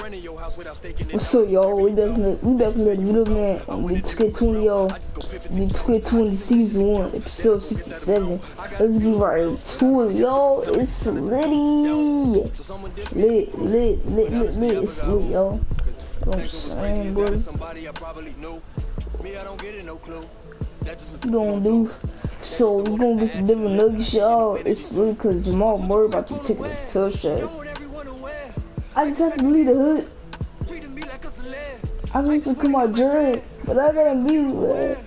What's up, y'all? We back in the video, man. We 2K20, y'all. We 2K20 season 1, episode 67. Let's get right to it, y'all. It's litty. Lit. It's lit, y'all. You know what I'm saying, boy? We gonna do. So we gonna get some different nuggets, y'all. It's lit because Jamal Murray about to take a touchdown. I just have to leave the hood. I need to come out dread, but I gotta be red.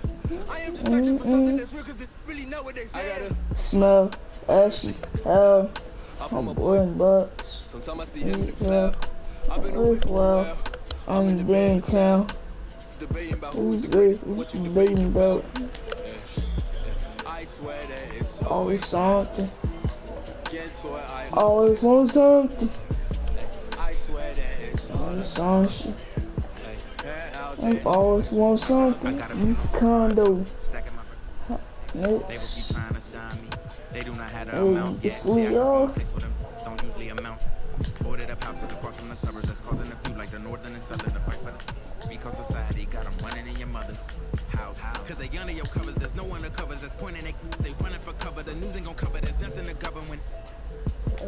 Smell, ashy, hell, I'm boring, but yeah, well, I'm in town. Who's debating about? Always something. Always want something. Something. I always want something. You condo. They do not have the amount. It's sweet, y'all. Don't usually amount. Boarded up houses across from the suburbs. That's causing a feud like the northern and southern to fight for the because society got them running in your mother's house. Cause they under your covers. There's no one that covers. That's pointing they running for cover. The news ain't gonna cover. There's nothing to govern when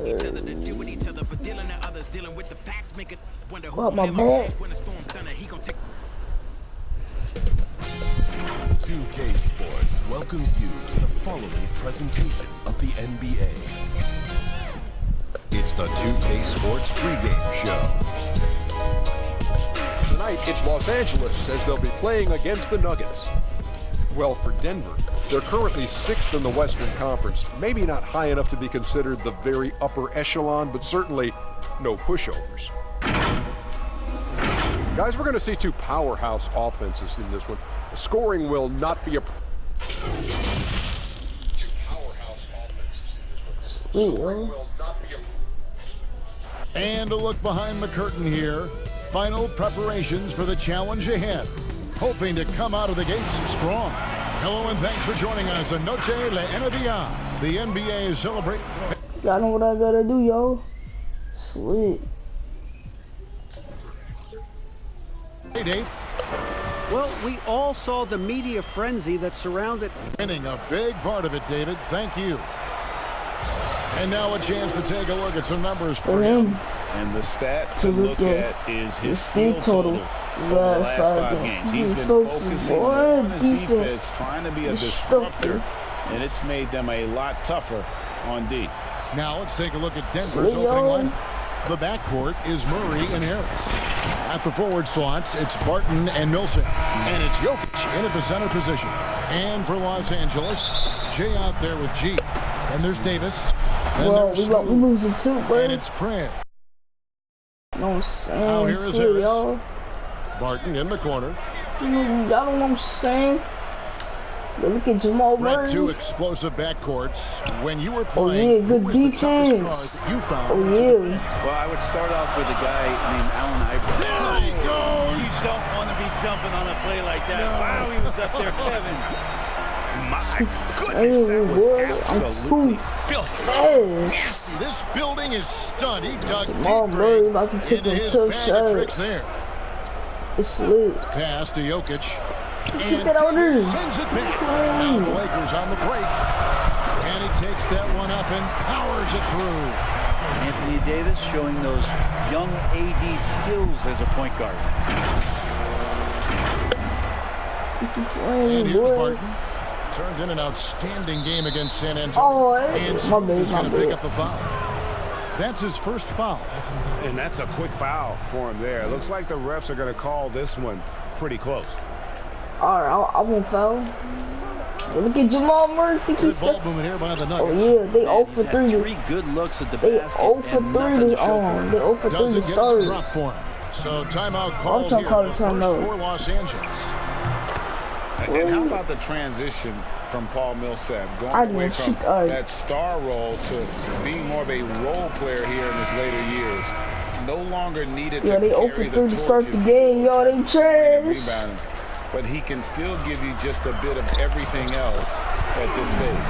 each other to deal with each other, but dealing to others, dealing with the facts, make it wonder who my bad. When the storm thunder, he gon' take 2K Sports welcomes you to the following presentation of the NBA. It's the 2K Sports pregame show. Tonight, it's Los Angeles as they'll be playing against the Nuggets. Well, for Denver, they're currently 6th in the Western Conference. Maybe not high enough to be considered the very upper echelon, but certainly no pushovers. Guys, we're going to see two powerhouse offenses in this one. The scoring will not be a... And a look behind the curtain here. Final preparations for the challenge ahead. Hoping to come out of the gates strong. Hello and thanks for joining us on Noche La NBA. The NBA is celebrating. Y'all know what I gotta do, yo. Sweet. Hey, Dave. Well, we all saw the media frenzy that surrounded. Winning a big part of it, David. Thank you. And now a chance to take a look at some numbers for him. And the stat to look at is his steal total. Last 5 games. He's been focusing on his defense, trying to be a disruptor, and it's made them a lot tougher on D. Now let's take a look at Denver's opening line. The backcourt is Murray and Harris. At the forward slots, it's Barton and Millsap. And it's Jokic in at the center position. And for Los Angeles, Jay out there with G. And there's Davis. Well, we losing too, bro. And it's Pratt. No Now here is Harris. Y'all. Barton in the corner. Y'all know what I'm saying? But look at Jamal Murray. Two explosive backcourts. When you were playing, oh yeah, good defense. You found oh yeah. Well, I would start off with a guy named Allen Iverson. There he goes. You don't want to be jumping on a play like that. No. Wow, he was up there, Kevin. My goodness, that was absolutely filthy. This building is stunned. He dug Jamal Murray about to take a tough shots. It's lit. Pass to Jokic. Get that out there. Sends it back. Now the Lakers on the break. And he takes that one up and powers it through. Anthony Davis showing those young AD skills as a point guard. And here's Barton. Turned in an outstanding game against San Antonio. And he's going to pick up the foul. That's his first foul. And that's a quick foul for him there. Looks like the refs are going to call this one pretty close. Alright, I won't foul. Look at Jamal Murray. Good ball movement here by the Nuggets. Oh yeah, they 0 for 3. 3 good looks at the they basket. 0 for 3 to They 0 for 3 to start. Drop for him. So timeout called here. For Los Angeles. And how about the transition from Paul Millsap going away from that star role to being more of a role player here in his later years? No longer needed to they 0 for 3 to start the game. Yo, they trash. But he can still give you just a bit of everything else at this stage.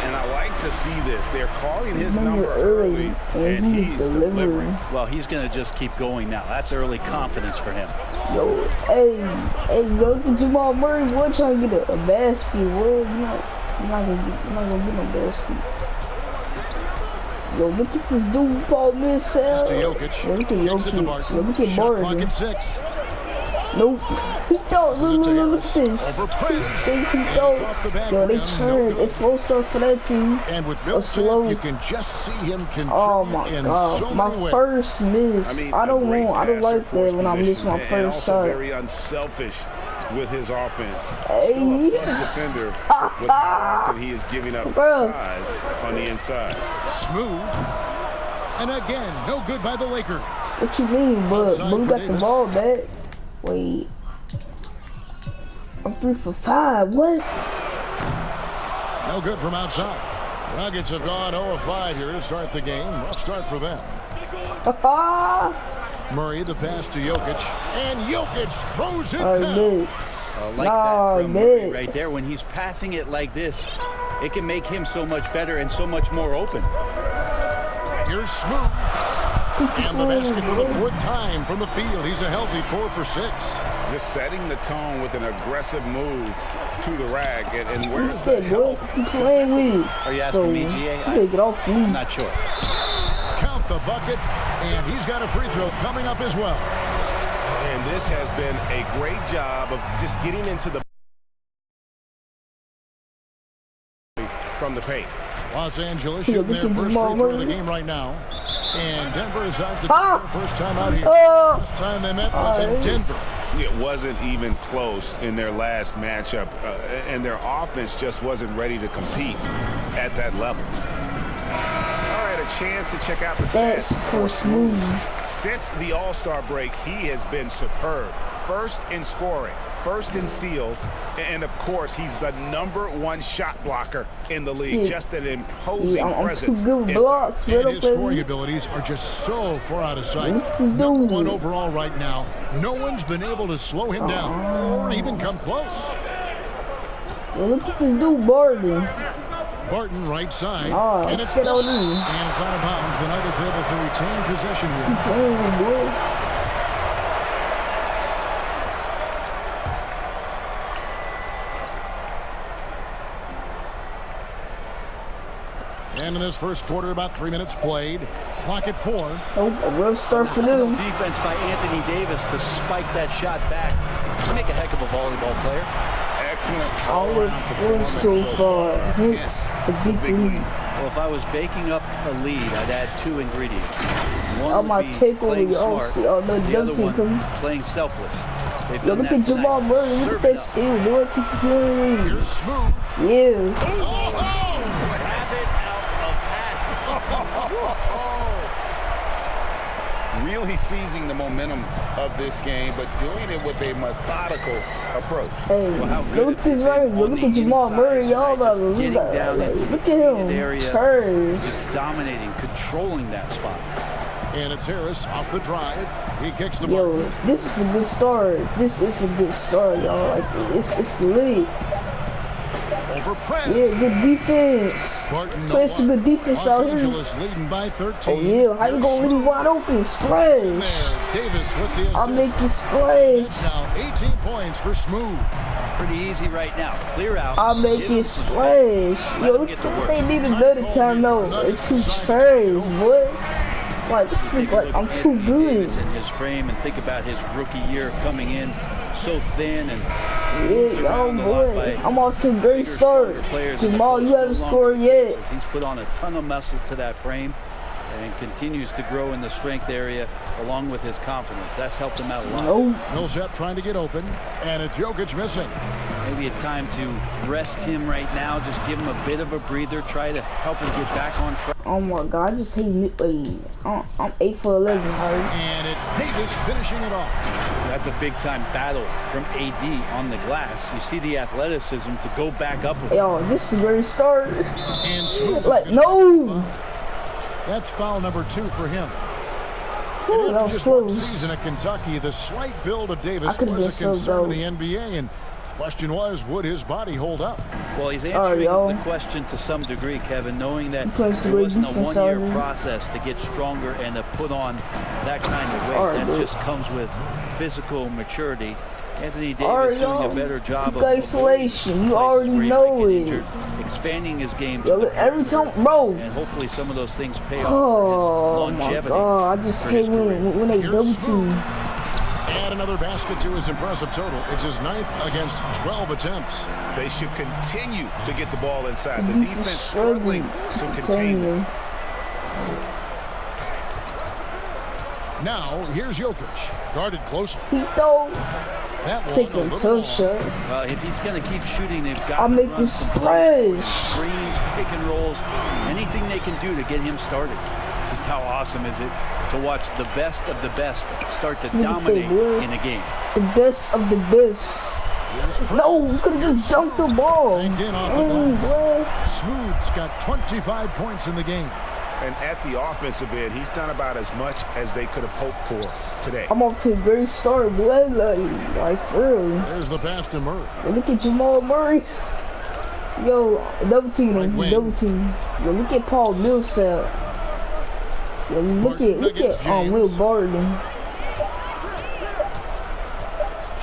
And I like to see this. They're calling his number early, and he's delivering. Well, he's going to just keep going now. That's early confidence for him. Yo, hey, look at Jamal Murray. We're trying to get a basket. You're not gonna get no basket. Yo, look at this dude, Paul Millsap. Mr. Jokic. Yo, look at Jokic. Yo, look at Barton. 6. Nope. He don't. Look at this. He don't. Yo, they turned. It's slow start for that team. And with Millsap, you can just see him contribute. Oh my god, my first miss. I don't like that when I miss my first shot. Very unselfish with his offense. Hey. Still a plus defender with that he is giving up size on the inside. Smooth. And again, no good by the Lakers. What you mean, but we got the ball back. Wait. I'm 3 for 5. What? No good from outside. Nuggets have gone 0-5 here to start the game. Rough start for them. Murray, the pass to Jokic. And Jokic throws it down. Like that from Murray right there. When he's passing it like this, it can make him so much better and so much more open. Here's Smooth. And the basket for the 4th time from the field. He's a healthy 4 for 6. Just setting the tone with an aggressive move to the rack. And where's that help? Playing with? Are you asking me, GA? I'm not sure. Count the bucket, and he's got a free throw coming up as well. And this has been a great job of just getting into the from the paint. Los Angeles shooting their first free throw of the game right now. And Denver is out to the first time out here. Last time they met was in Denver. It wasn't even close in their last matchup, and their offense just wasn't ready to compete at that level. All right, a chance to check out the stats for Smooth. Since the All-Star break, he has been superb. First in scoring, first in steals, and of course, he's the #1 shot blocker in the league. Just an imposing presence. And his scoring abilities are just so far out of sight. #1 overall right now. No one's been able to slow him down or even come close. Well, look at this dude, Barton. Barton right side, and it's out of bounds. The Nuggets able to retain possession here. And in this first quarter, about 3 minutes played. Clock at 4. Oh, a rough start for them. Defense by Anthony Davis to spike that shot back. To make a heck of a volleyball player. Excellent. All of so far. Hits a big lead. Well, if I was baking up a lead, I'd add 2 ingredients. One would be playing smart, the other one playing selfless. Yo, look at Jamal Murray. Look at that steal. Look at the Here's Smooth. Yeah. Really seizing the momentum of this game, but doing it with a methodical approach. Hey, look at this right. Look at Jamal Murray. Y'all look at him. Turn. Just dominating, controlling that spot. And it's Harris off the drive. He kicks the ball. Yo, this is a good start. This is a good start, y'all. Like it's lit. Press. Yeah, good defense. Play some good defense out here. Leading by 13. Oh yeah, how you gonna leave wide open? Splash. Davis with the assist. I'll make you splash. Now 18 points for Smooth. Pretty easy right now. Clear out. I'll make you splash. Yo, they need another timeout. They're too trash, boy. Like, it's like I'm too good. In his frame, and think about his rookie year coming in so thin and oh boy, I'm off to a great start. Jamal, you haven't scored yet. He's put on a ton of muscle to that frame and continues to grow in the strength area along with his confidence. That's helped him out a lot. Millsap trying to get open, and it's Jokic missing. Maybe a time to rest him right now. Just give him a bit of a breather. Try to help him get back on track. Oh my God, I just hate me. I'm 8 for 11, Harry. And it's Davis finishing it off. That's a big-time battle from AD on the glass. You see the athleticism to go back up with him. Yo, this is a great start. And Smooth. Like, no. That's foul number 2 for him. Ooh, that was close. Season at Kentucky, the slight build of Davis was a concern in the NBA, and Question was, would his body hold up? Well, he's answering the question to some degree, Kevin, knowing that there wasn't a one-year process to get stronger and to put on that kind of weight. That just comes with physical maturity. Anthony Davis doing a better job of isolation. You already know it. Expanding his game. Every time, bro. And hopefully some of those things pay off for his longevity. Oh, I just hate when they double team. Add another basket to his impressive total. It's his 9th against 12 attempts. They should continue to get the ball inside. The defense struggling to contain them. Now, here's Jokic. Guarded closely. That one taking two shots. Well, if he's going to keep shooting, they've got I'll make this splash. Screens, pick and rolls, anything they can do to get him started. Just how awesome is it to watch the best of the best start to dominate in a game. The best of the best. No, you could have just dunked the ball. Smooth's got 25 points in the game. And at the offensive end, he's done about as much as they could have hoped for today. I'm off to a great start, boy. Like for real. There's the pass to Murray. Look at Jamal Murray. Yo, double team him. Double team. Yo, look at Paul Millsap. Yo, look at Will Barton.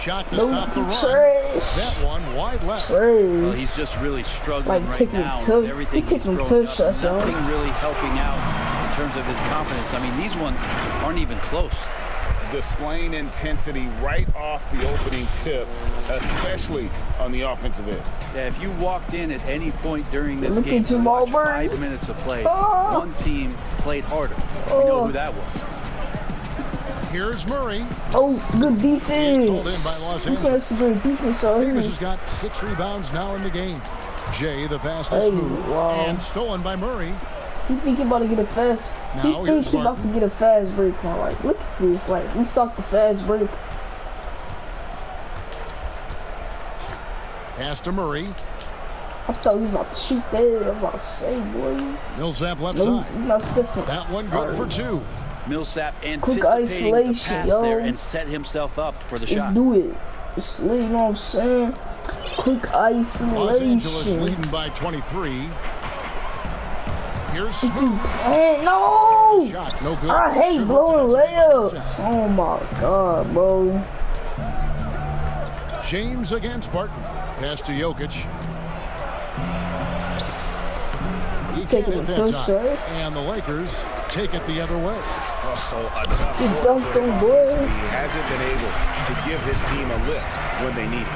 Shot to stop the run. That one wide left. Well, he's just really struggling right now. Everything he's throwing up, nothing really helping out in terms of his confidence. I mean, these ones aren't even close. Displaying intensity right off the opening tip, especially on the offensive end. Yeah, if you walked in at any point during this game to watch 5 minutes of play, one team played harder. We know who that was. Here's Murray. Oh, good defense. Called in by Los Angeles. Good defense. Davis has got 6 rebounds now in the game. Jay, the pass to Smooth, and stolen by Murray. He think he about to get a fast. He thinks he about to get a fast break. Like, look at this. Like, we stopped the fast break. Pass to Murray. I thought he was about to shoot there. I'm about to say, boy. Millsap left side. Not stiff. That one good for 2. Millsap anticipating the pass there and set himself up for the shot. Let's do it. You know what I'm saying? Quick isolation. Los Angeles leading by 23. Here's Smooth. No! Shot, no good. I hate blowing layups. Oh my God, bro. James against Barton. Pass to Jokic. He taking it that time. And the Lakers take it the other way. Oh, a tough He hasn't been able to give his team a lift when they need it.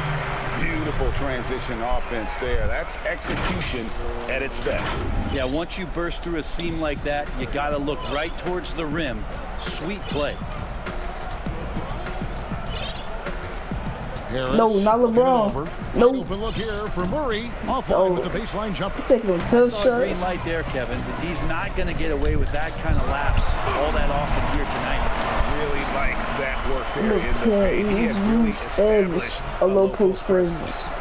Beautiful transition offense there. That's execution at its best. Yeah, once you burst through a seam like that, you got to look right towards the rim. Sweet play. Harris, no, not LeBron. No. Open look here for Murray. Offline with the baseline jumper. Taking a tough shot. Green light there, Kevin. But he's not going to get away with that kind of lapse all that often here tonight. Really like that work there in the paint. He has really established a low post presence.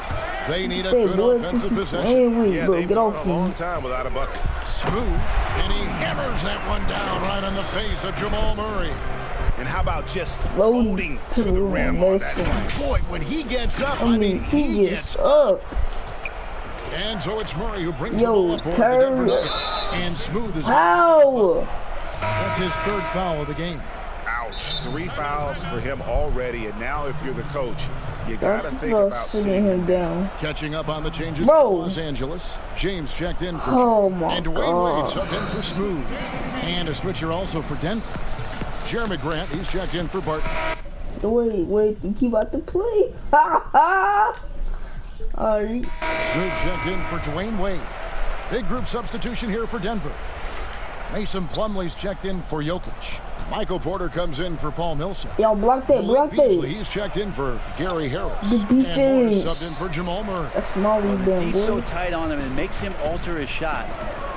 They need a good offensive possession. Yeah, they've gone a long time without a bucket. Smooth, and he hammers that one down right on the face of Jamal Murray. And how about just floating to the rim on that side? Boy, when he gets up, I mean, he gets up. And so it's Murray who brings the ball up for the Denver Nuggets. And Smooth is out. That's his 3rd foul of the game. Ouch. 3 fouls for him already. And now if you're the coach, you got to think about sitting him down. Catching up on the changes for Los Angeles. James checked in for and Dwayne Wade subbed in for Smooth. And a switcher also for Denver. Jeremy Grant, he's checked in for Barton. Wait, think he about to play? Ha ha! Alright. Smooth checked in for Dwayne Wade. Big group substitution here for Denver. Mason Plumlee's checked in for Jokic. Michael Porter comes in for Paul Millsap. Yo, block that. He's checked in for Gary Harris. The defense. And subbed in for Jamal Murray. That's small rebound, he's so tight on him, and it makes him alter his shot.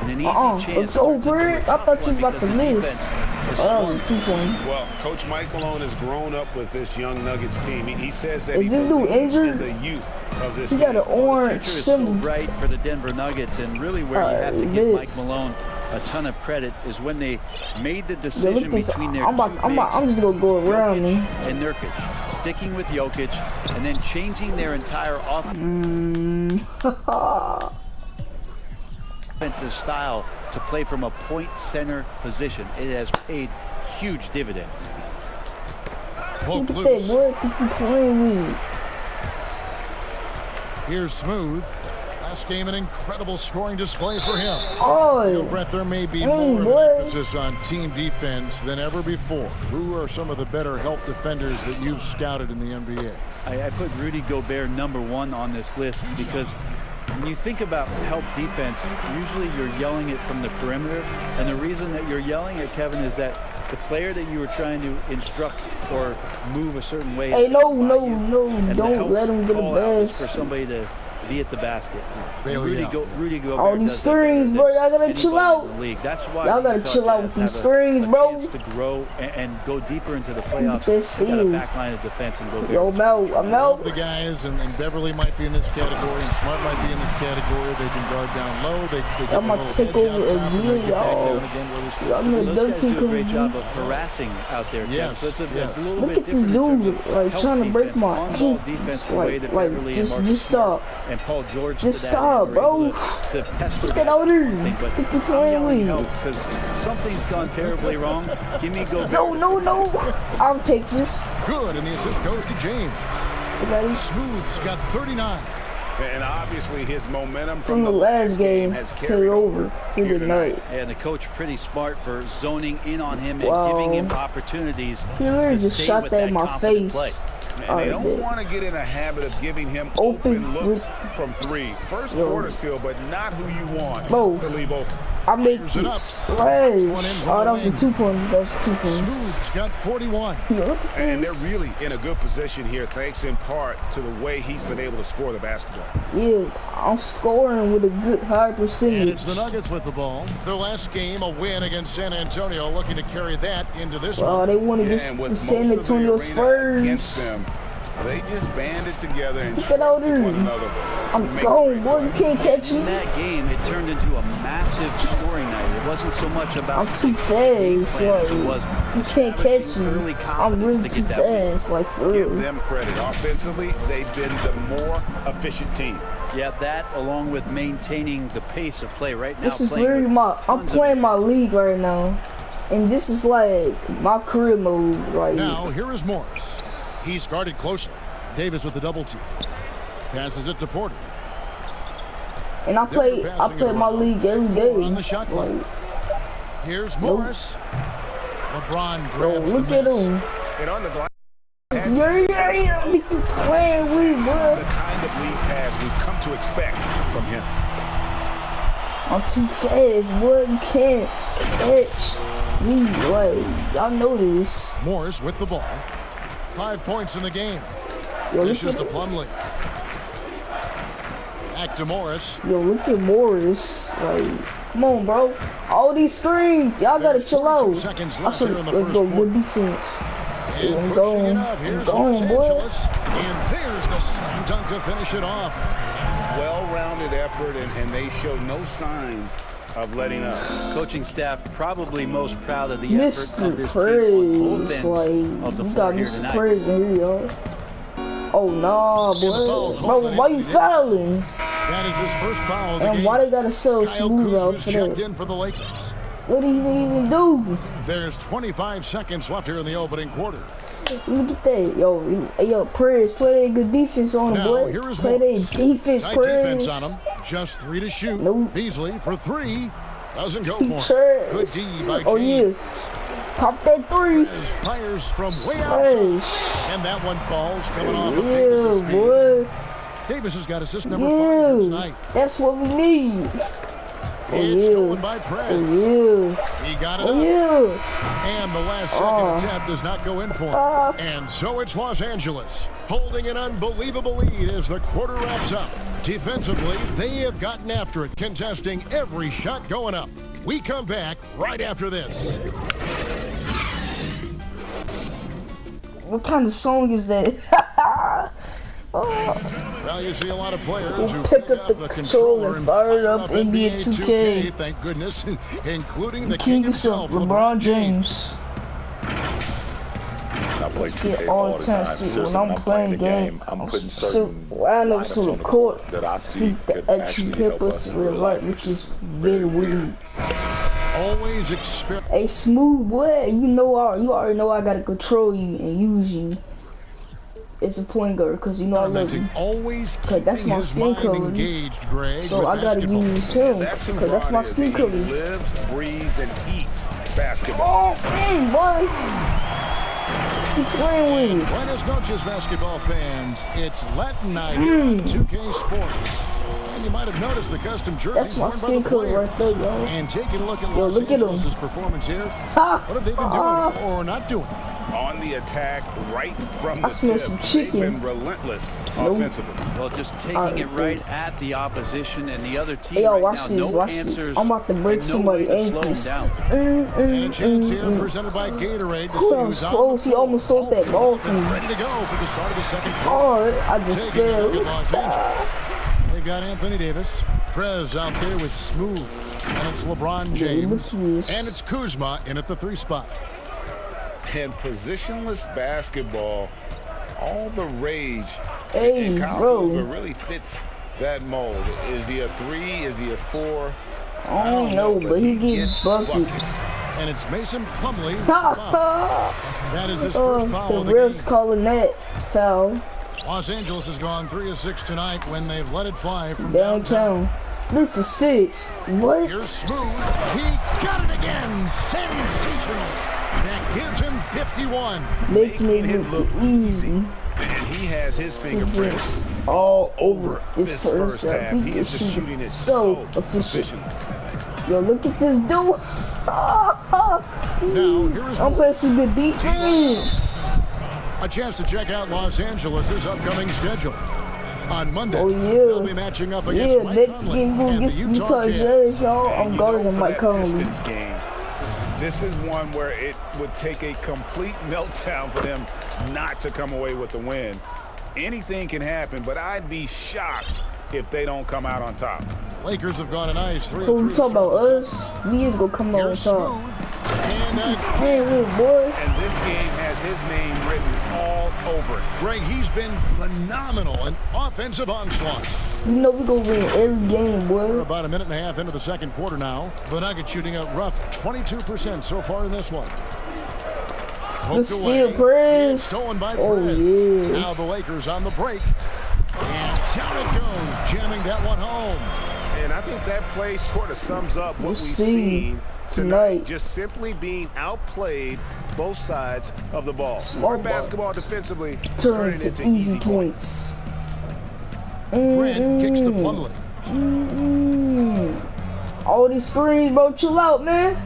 And an easy chance. Let's go, Birds. I thought you was about to miss. That was a 2-point. Well, Coach Mike Malone has grown up with this young Nuggets team. He says that is this dude injured? The youth of this he got an orange symbol. So bright for the Denver Nuggets, and really where you have to give Mike Malone a ton of credit is when they made the decision between their I'm just gonna go around Jokic and Nurkic, sticking with Jokic, and then changing their entire offensive style to play from a point center position. It has paid huge dividends. Look at that, boy. Think you playing with? Here's Smooth. Last game, an incredible scoring display for him. Oh, you know, Brett, there may be more of an emphasis on team defense than ever before. Who are some of the better help defenders that you've scouted in the NBA? I put Rudy Gobert #1 on this list because when you think about help defense, usually you're yelling it from the perimeter. And the reason that you're yelling it, Kevin, is that the player that you were trying to instruct or move a certain way. Hey, no, don't let him get a best. For somebody to be at the basket. Rudy Gobert. All these screens, bro. Y'all gotta chill out. That's why y'all gotta chill out with these screens, bro. To grow and go deeper into the playoffs. This got a back line of defense and go. Yo, I'm out. The guys and Beverly might be in this category, and Smart might be in this category. They can guard down low. I'm gonna take over again, y'all. I'm gonna do a great job of harassing out there. Yes. So it's a little Look bit at this dude, like trying to break my defense, like just stop. And Paul George. Just stop, bro. Get that out there. Think you're playing with? Because something's gone terribly wrong. Give me Gobert. No. I'll take this. Good, and the assist goes to James. Smooth's got 39. And obviously his momentum from the last game has carried over here tonight. And the coach pretty smart for zoning in on him and giving him opportunities. He literally just shot that in my face. Play. And they don't want to get in a habit of giving him open looks from three. First quarter still, but not who you want to leave open. I make it splash. Oh, that was a 2-point. Smooth's got 41. And they're really in a good position here, thanks in part to the way he's been able to score the basketball. Yeah, I'm scoring with a good high percentage. And it's the Nuggets with the ball. Their last game, a win against San Antonio, looking to carry that into this one. They won against the San Antonio Spurs. They just banded together and get out there. I'm going, boy. You can't catch me. In that game, it turned into a massive scoring night. It wasn't so much about. I'm too fast. Like, you can't catch me. I'm really too fast. Like, for real. Give them credit. Offensively, they've been the more efficient team. Yeah, that along with maintaining the pace of play right now. This is literally I'm playing my league right now, and this is like my career mode. Right now, here is Morris. He's guarded closely. Davis with the double team. Passes it to Porter. And I play my league every day. On the shot clock. Here's Morris. LeBron grabs look at him. And on the glass. Yeah. What you playing with, bro? The kind of lead pass we've come to expect from him. I'm too fast, boy. You can't catch me. Like, y'all know this. Morris with the ball. 5 points in the game. This is to Plumlee. Back to Morris. Yo, look at Morris. Like, come on, bro. All these screens. Y'all gotta chill out. Let's go. Good defense. And pushing it up. Here's Los Angeles. And there's the slam dunk to finish it off. Well-rounded effort, and they show no signs of letting up. Coaching staff probably most proud of the effort of this Praise. team on both ends of the floor here Mr. tonight. Praise in here, y'all. Oh, nah, boy. Bro, why you fouling? That is his first foul of the game. And why they gotta sell Smooth out for that? In for the Lakers. What did he even do? There's 25 seconds left here in the opening quarter. Look at that. Yo, Prez, play that good defense on him, boy. Play that defense, Prez. Defense on him. Just 3 to shoot. Nope. Beasley for 3. Doesn't go for it. Good D by James. Pop that 3. Fires from way outside. And that one falls coming off of Davis's feet. Boy. Davis has got assist number 5 tonight. That's what we need. It's stolen by Prez. He got it up. And the last second attempt does not go in for him. And so it's Los Angeles holding an unbelievable lead as the quarter wraps up. Defensively, they have gotten after it, contesting every shot going up. We come back right after this. What kind of song is that? Well, you see a lot of players who pick up the controller and fire it up NBA 2K. Thank goodness, including the king himself, LeBron James. I play 2K all the time. When I'm playing the game, I'm putting certain lineups on the court that I see that actually help us in real life, which is very weird. Always experience. Hey, Smooth boy, you already know I gotta control you and use you. It's a point guard, cause you know I love you. Cause that's my skin color. Greg, so I gotta use him, cause that's my skin color. He lives, breathes, and eats basketball. Oh, boy. Keep playing with. Buenas noches, basketball fans. It's Latin night here on 2K Sports. And you might have noticed the custom jerseys. That's my skin color right there, yo. And taking a look at Los Angeles' performance here. What have they been doing or not doing? On the attack, right from the I smell some chicken. They've been relentless offensively. Well, just taking it right at the opposition and the other team. Hey, yo, right watch now, this, no watch answers, this. I'm about to break somebody's ankles. And a chance here presented by Gatorade. That was close. He almost stole that ball from me. Ready to go for the start of the second quarter. Oh, I just fell. They've got Anthony Davis. Prez out there with Smooth. And it's LeBron James. And it's Kuzma in at the 3 spot. And positionless basketball, all the rage in college Kuzma really fits that mold. Is he a 3? Is he a 4? I don't know, but he gets buckets. And it's Mason Plumlee. That is his first foul. The refs calling that foul. Los Angeles has gone 3 of 6 tonight when they've let it fly from downtown. 3 for 6. What? Here's Smooth. He got it again. Sensational. That gives him 51. Making it look easy. And he has his fingerprints all over this first half. He is just shooting it so efficient. Yo, look at this dude. I'm playing some good defense. A chance to check out Los Angeles' upcoming schedule. On Monday, they'll be matching up against Mike next game who gets the Utah Jazz, y'all. I'm guarding Mike Conley. This is one where it would take a complete meltdown for them not to come away with the win. Anything can happen, but I'd be shocked if they don't come out on top. Lakers have gone a nice 3. Who we talk about us? We is gonna come out on top. And this game has his name written all over it. Greg, he's been phenomenal. An offensive onslaught. You know we gonna win every game, boy. We're about a minute and a half into the second quarter now. The Nuggets shooting a rough 22% so far in this one. The steal, Prez. Oh, yeah. Now the Lakers on the break. And down it goes, jamming that one home. And I think that play sort of sums up what we've seen tonight. Just simply being outplayed both sides of the ball. Smart basketball defensively turns into easy points. Grant kicks to Plumlee. All these screens, bro. Chill out, man.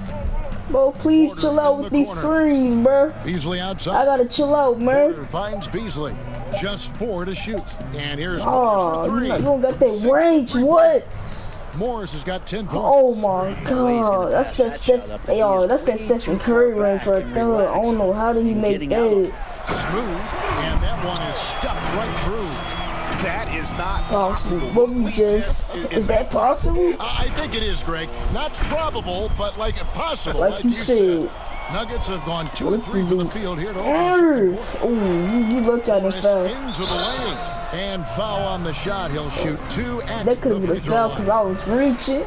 Bro, please chill out with these screens, bro. Beasley outside. I gotta chill out, man. Porter finds Beasley. Just 4 to shoot. And here's Morris for 3. You don't got that range. What? Morris has got 10 points. Oh my God, that's that Stephen Curry range right there. I don't know how did he make that. Smooth, and that one is stuffed right through. That is not possible. Is that possible? I think it is, Greg. Not probable, but like possible. Like you said. Nuggets have gone 2 of 3 from the field here to Oh, you looked at it foul. Into the lane. And foul on the shot. He'll shoot 2 at that could have been a foul because I was reaching.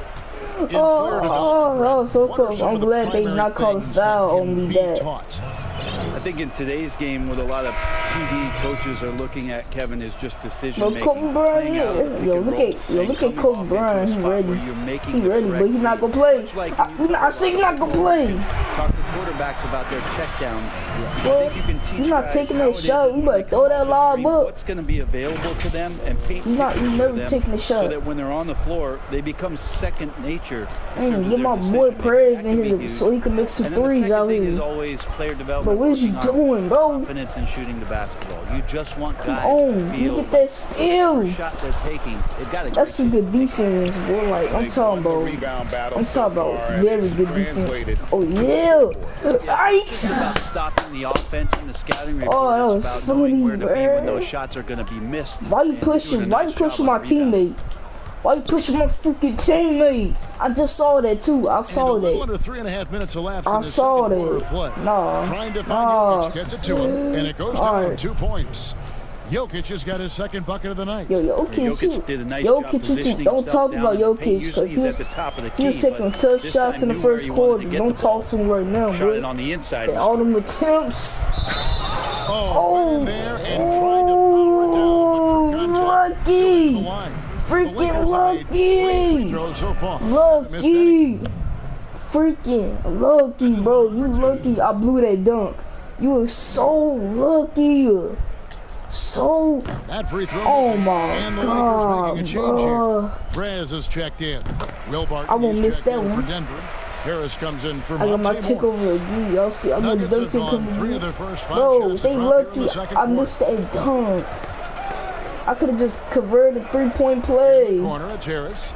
Oh, that was so close. I'm glad they not called a foul on me that. I think in today's game, what a lot of PD coaches are looking at, Kevin, is just decision making. Kobe Bryant, Yo, look at Kobe Bryant. He's ready. He's ready, but he's not gonna play. I say he's not gonna play. Talk to quarterbacks about their checkdowns. Well, you're not taking that shot. You better throw that lob up. What's going to be available to them and paint. You never taking the shot. So that when they're on the floor, they become second nature. Get my boy Prez in here so he can make some threes out here. Is always player development. But what is you doing, bro? Confidence in shooting the basketball. You just want guys to feel get that steal. Shot they're taking. That's a good defense, boy. Like I'm talking about very good defense. Oh yeah, it's about stopping the offense in the scouting report. Oh, it's about knowing where to be when those shots are going to be missed. Why you pushing? Why you pushing my teammate? Why you pushing my freaking teammate? I just saw that too. I saw that. Under 3.5 minutes elapsed. I saw that. No. Trying to find Jokic, gets it to him, and it goes down 2 points. Jokic has got his second bucket of the night. Jokic did a nice job positioning don't talk about Jokic because he was taking tough shots in the first quarter. Don't talk to him right now, bro. On the inside. All them attempts. Oh, there and trying to power it down. Lucky. Freaking lucky! Lucky! Freaking lucky, bro. You lucky I blew that dunk. You were so lucky. So. That free throw. Oh my God, bro. Rez has checked in. Will Barton, I won't miss that one. For Denver. Harris comes in for I got my tick over again. Y'all see, I got the dunk tick over again. Bro, they lucky I missed that dunk. I could have just converted a 3-point play. Corner, it's Harris.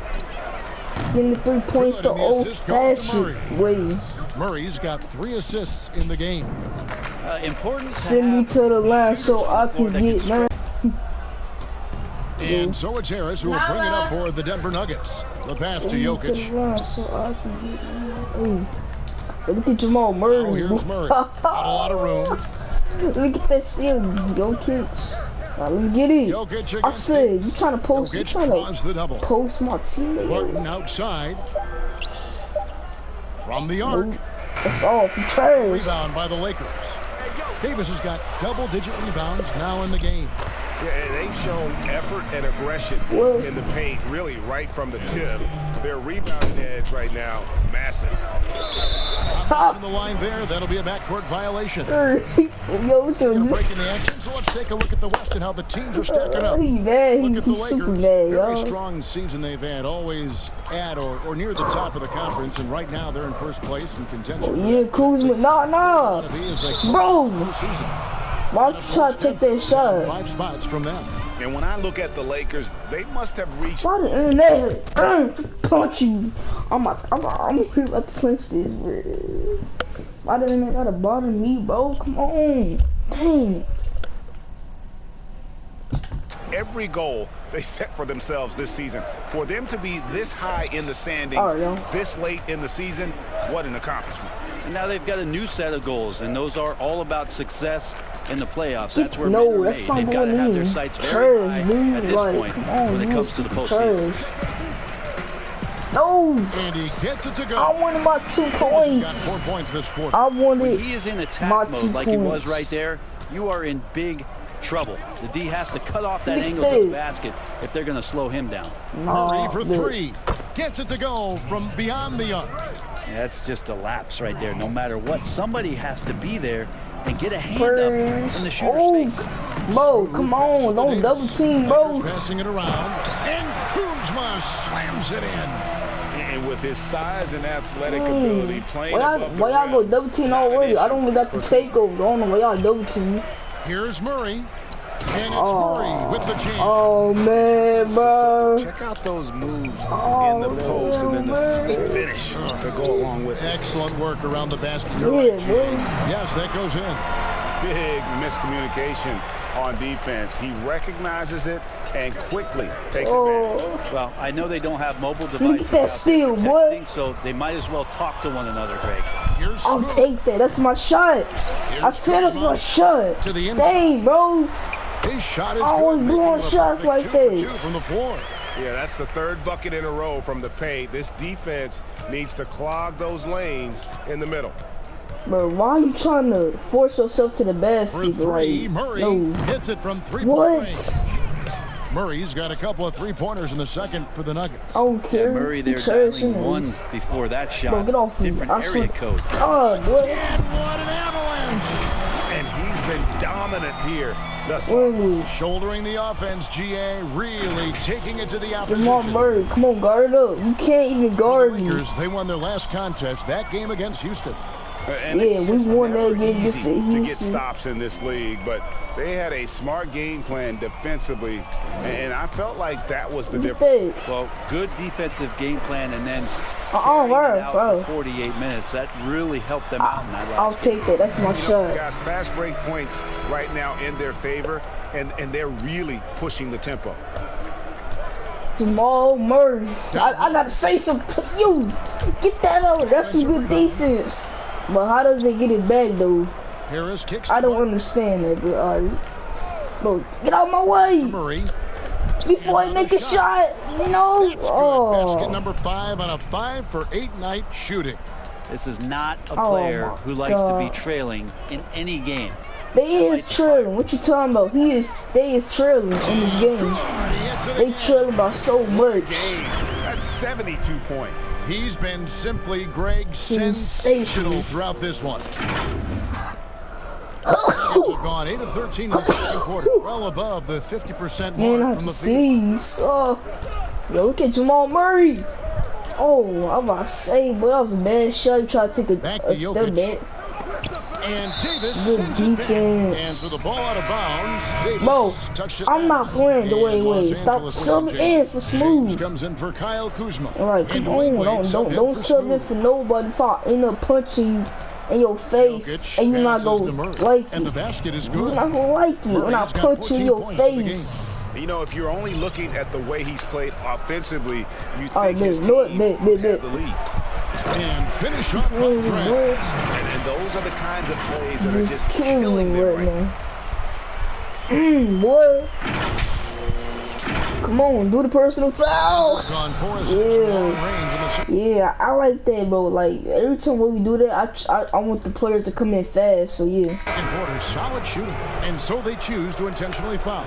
Getting the 3 points the old-fashioned way. Murray's got 3 assists in the game. Important. Send me to the line so I can get mine. And so it's Harris who will bring it up for the Denver Nuggets. The pass to Jokic. To the line so I can get mine. Look at Jamal Murray. Oh, here's Murray. Got a lot of room. Look at that steal, Jokic. Let me get it. I said, you trying to post, you trying to post my teammate. Barton outside. From the arc. That's all for trash. Rebound by the Lakers. Davis has got double-digit rebounds now in the game. Yeah, they've shown effort and aggression in the paint, really right from the tip. Their rebounding edge right now, massive. On the line there, that'll be a backcourt violation. Yo, They're breaking the action, so let's take a look at the West and how the teams are stacking up. Look at the Lakers. Very strong season they've had, always at or near the top of the conference, and right now they're in first place in contention. Yeah, Kuzma, no. Bro. Why don't you try to take that shot? 5 spots from them. And when I look at the Lakers, they must have reached. Why the internet punch you? I'm here about to punch this, bro. Why the internet gotta bother me, bro? Come on. Dang. Every goal they set for themselves this season, for them to be this high in the standings, this late in the season, what an accomplishment. And now they've got a new set of goals, and those are all about success in the playoffs. That's where that's not they've got to have their sights very high at this point when it comes to the postseason. No! And he gets it to go. I wanted my 2 points. Got 4 points this quarter. I wanted when he is in attack mode like he was right there, you are in big trouble. The D has to cut off that angle to the basket if they're going to slow him down. Murray for 3. Gets it to go from beyond the arc. Yeah, that's just a lapse right there. No matter what, somebody has to be there and get a hand up in the shooter's face. Bro, come on. Don't double team, bro. Passing it around. And Kuzma slams it in. And with his size and athletic ability, playing above the why y'all go double team already? I don't even got the takeover. I don't know why y'all double team. Here's Murray. And it's Murray with the jam. Oh, man, bro. Check out those moves in the post and then the sweet finish to go along with it. Excellent work around the basket. Yeah, man. Yes, that goes in. Big miscommunication on defense. He recognizes it and quickly takes advantage. Well, I know they don't have mobile devices. Look at that steal, boy. So they might as well talk to one another, Greg. I'll take that. That's my shot. I said that's my shot. To the dang, bro. His shot is I always blowing shots like that. From the floor. Yeah, that's the 3rd bucket in a row from the paint. This defense needs to clog those lanes in the middle. Bro, why are you trying to force yourself to the basket? For 3, Murray hits it from 3-point range. Murray's got a couple of 3-pointers in the second for the Nuggets. I don't care. Yeah, Murray there dialing 1 before that shot. Bro, get off me. Different area code. God, boy. And what an avalanche. And he's been dominant here. Shouldering the offense, GA really taking it to the opposition. Jamal Murray, come on, guard up. You can't even guard me. Lakers, they won their last contest, that game against Houston. And yeah, we won that game against the Houston to get stops in this league, but they had a smart game plan defensively, and I felt like that was the difference. Well, good defensive game plan, and then bro. For 48 minutes. That really helped them out in that last I'll take that. That's my shot. Guys, fast break points right now in their favor, and they're really pushing the tempo. Jamal Murray. I gotta say something to you. Get that over. That's some good defense. But how does they get it back, though? Harris kicks. I don't understand that, bro. All right. Bro, get out of my way. Murray. Before I make a shot. No. Oh. Basket number 5 on a 5 for 8 night shooting. This is not a player who likes to be trailing in any game. They is trailing. What you talking about? They is trailing in this game. They trailing by so much. That's 72 points. He's been simply, Greg, sensational throughout this one. Have gone 8 of 13 in the second quarter, well above the 50% mark from the field. Yo, look at Jamal Murray. Oh, I'm about to say, boy, that was a bad shot. He tried to take a step back. And Davis good defense. And for the ball out of bounds, Davis touched it. I'm not playing the way it was. Stop subbing in for Smooth. Comes in for Kyle Kuzma. All right, come on, don't sub in for nobody. If I end up punching you in your face, and you're not gonna like it. And the basket is good. You're not gonna like it when I punch you in your face. You know, if you're only looking at the way he's played offensively, you think his team had the lead. And finish up and those are the kinds of plays that are just killing them right now. Boy. Come on, do the personal foul. Yeah, I like that, bro. Like every time when we do that, I want the players to come in fast. So yeah. And Porter's solid shooting, and so they choose to intentionally foul.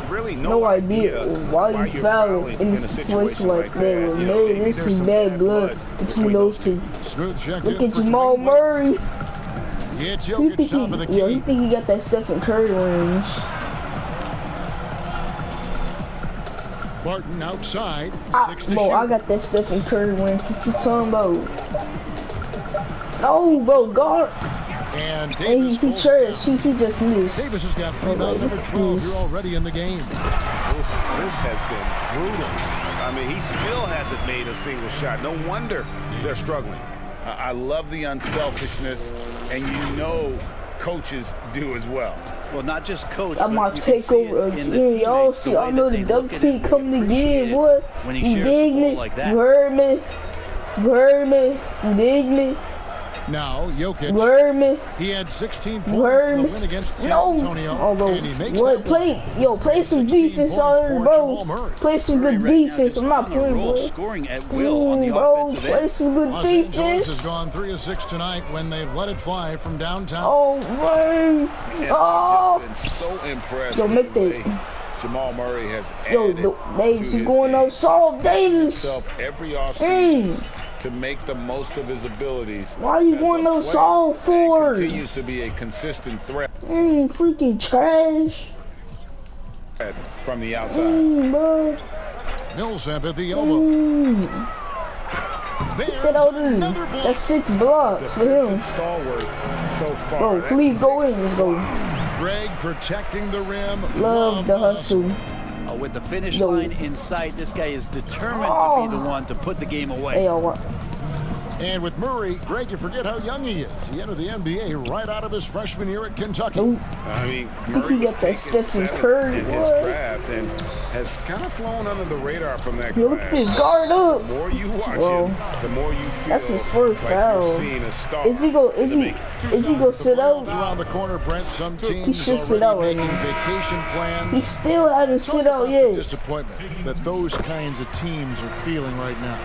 Really no idea why you fouling in a situation like that. Maybe this is bad blood between those two. Look at Jamal Murray. He think he got that Stephen Curry range. Barton outside. Bro, I got that Stephen Curry range. What you talking about? No, bro, guard. And Davis he trash. He just missed. Davis has got rebound number 12 here already in the game. This has been brutal. I mean, he still hasn't made a single shot. No wonder they're struggling. I love the unselfishness, and you know coaches do as well. Well, not just coach. I'm gonna take over again. Y'all see, I know the dunk team coming again, boy. You dig me? Heard me? You dig me? Now, Jokic, he had 16 points in the win against San Antonio. And he makes play some defense already, bro. Play some good defense. I'm not playing, bro. Scoring at will on the offensive end. Play some good defense. Los Angeles has gone 3 of 6 tonight when they've let it fly from downtown. Oh, man. I've been so impressed make that. Jamal Murray has added Davis, you going outside, Davis. Every offseason to make the most of his abilities. Why are you going outside for? Continues to be a consistent threat. Freaking trash. From the outside. Bro. Millsap at the elbow. Get that out in. That's 6 blocks for him. Bro, please go in. Let's go. Greg protecting the rim. Love the hustle. With the finish line in sight, this guy is determined to be the one to put the game away. And with Murray, Greg, you forget how young he is. He entered the NBA right out of his freshman year at Kentucky. I mean, Murray got that Stephen Curry in his draft and has kind of flown under the radar from that Look at this guard up. The more you watch him, the more you feel that's his first foul. Is he go sit out? Around the corner, Brent. Some teams he should sit out right now. Vacation plans. He still hasn't sit out yet. Disappointment that those kinds of teams are feeling right now.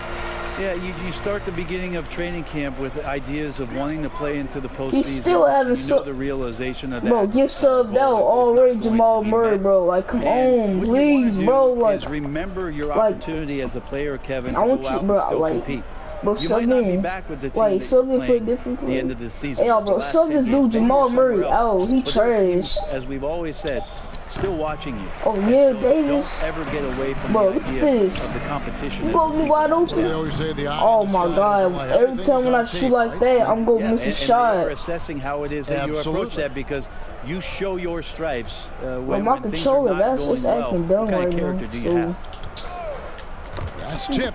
Yeah, you start the beginning of training camp with ideas of wanting to play into the postseason. He still haven't the realization of that. Bro, get subbed out already, Jamal Murray, bro. Like, come on, please, bro. Like, remember your opportunity as a player, Kevin. I want you, bro. Like, compete. Bro, sub in. Wait, sub in for a different the end of the season. Hey, bro, sub this dude Jamal Murray. Oh, he trash. As we've always said, still watching you. Oh yeah, Davis. Don't ever get away from bro, the idea of the competition. You gonna be wide open. Oh my God! Every time when I shoot like that, I'm gonna miss a shot. You're assessing how it is that you approach that because you show your stripes. When my controller, that's just acting dumb right now. So. That's Chip.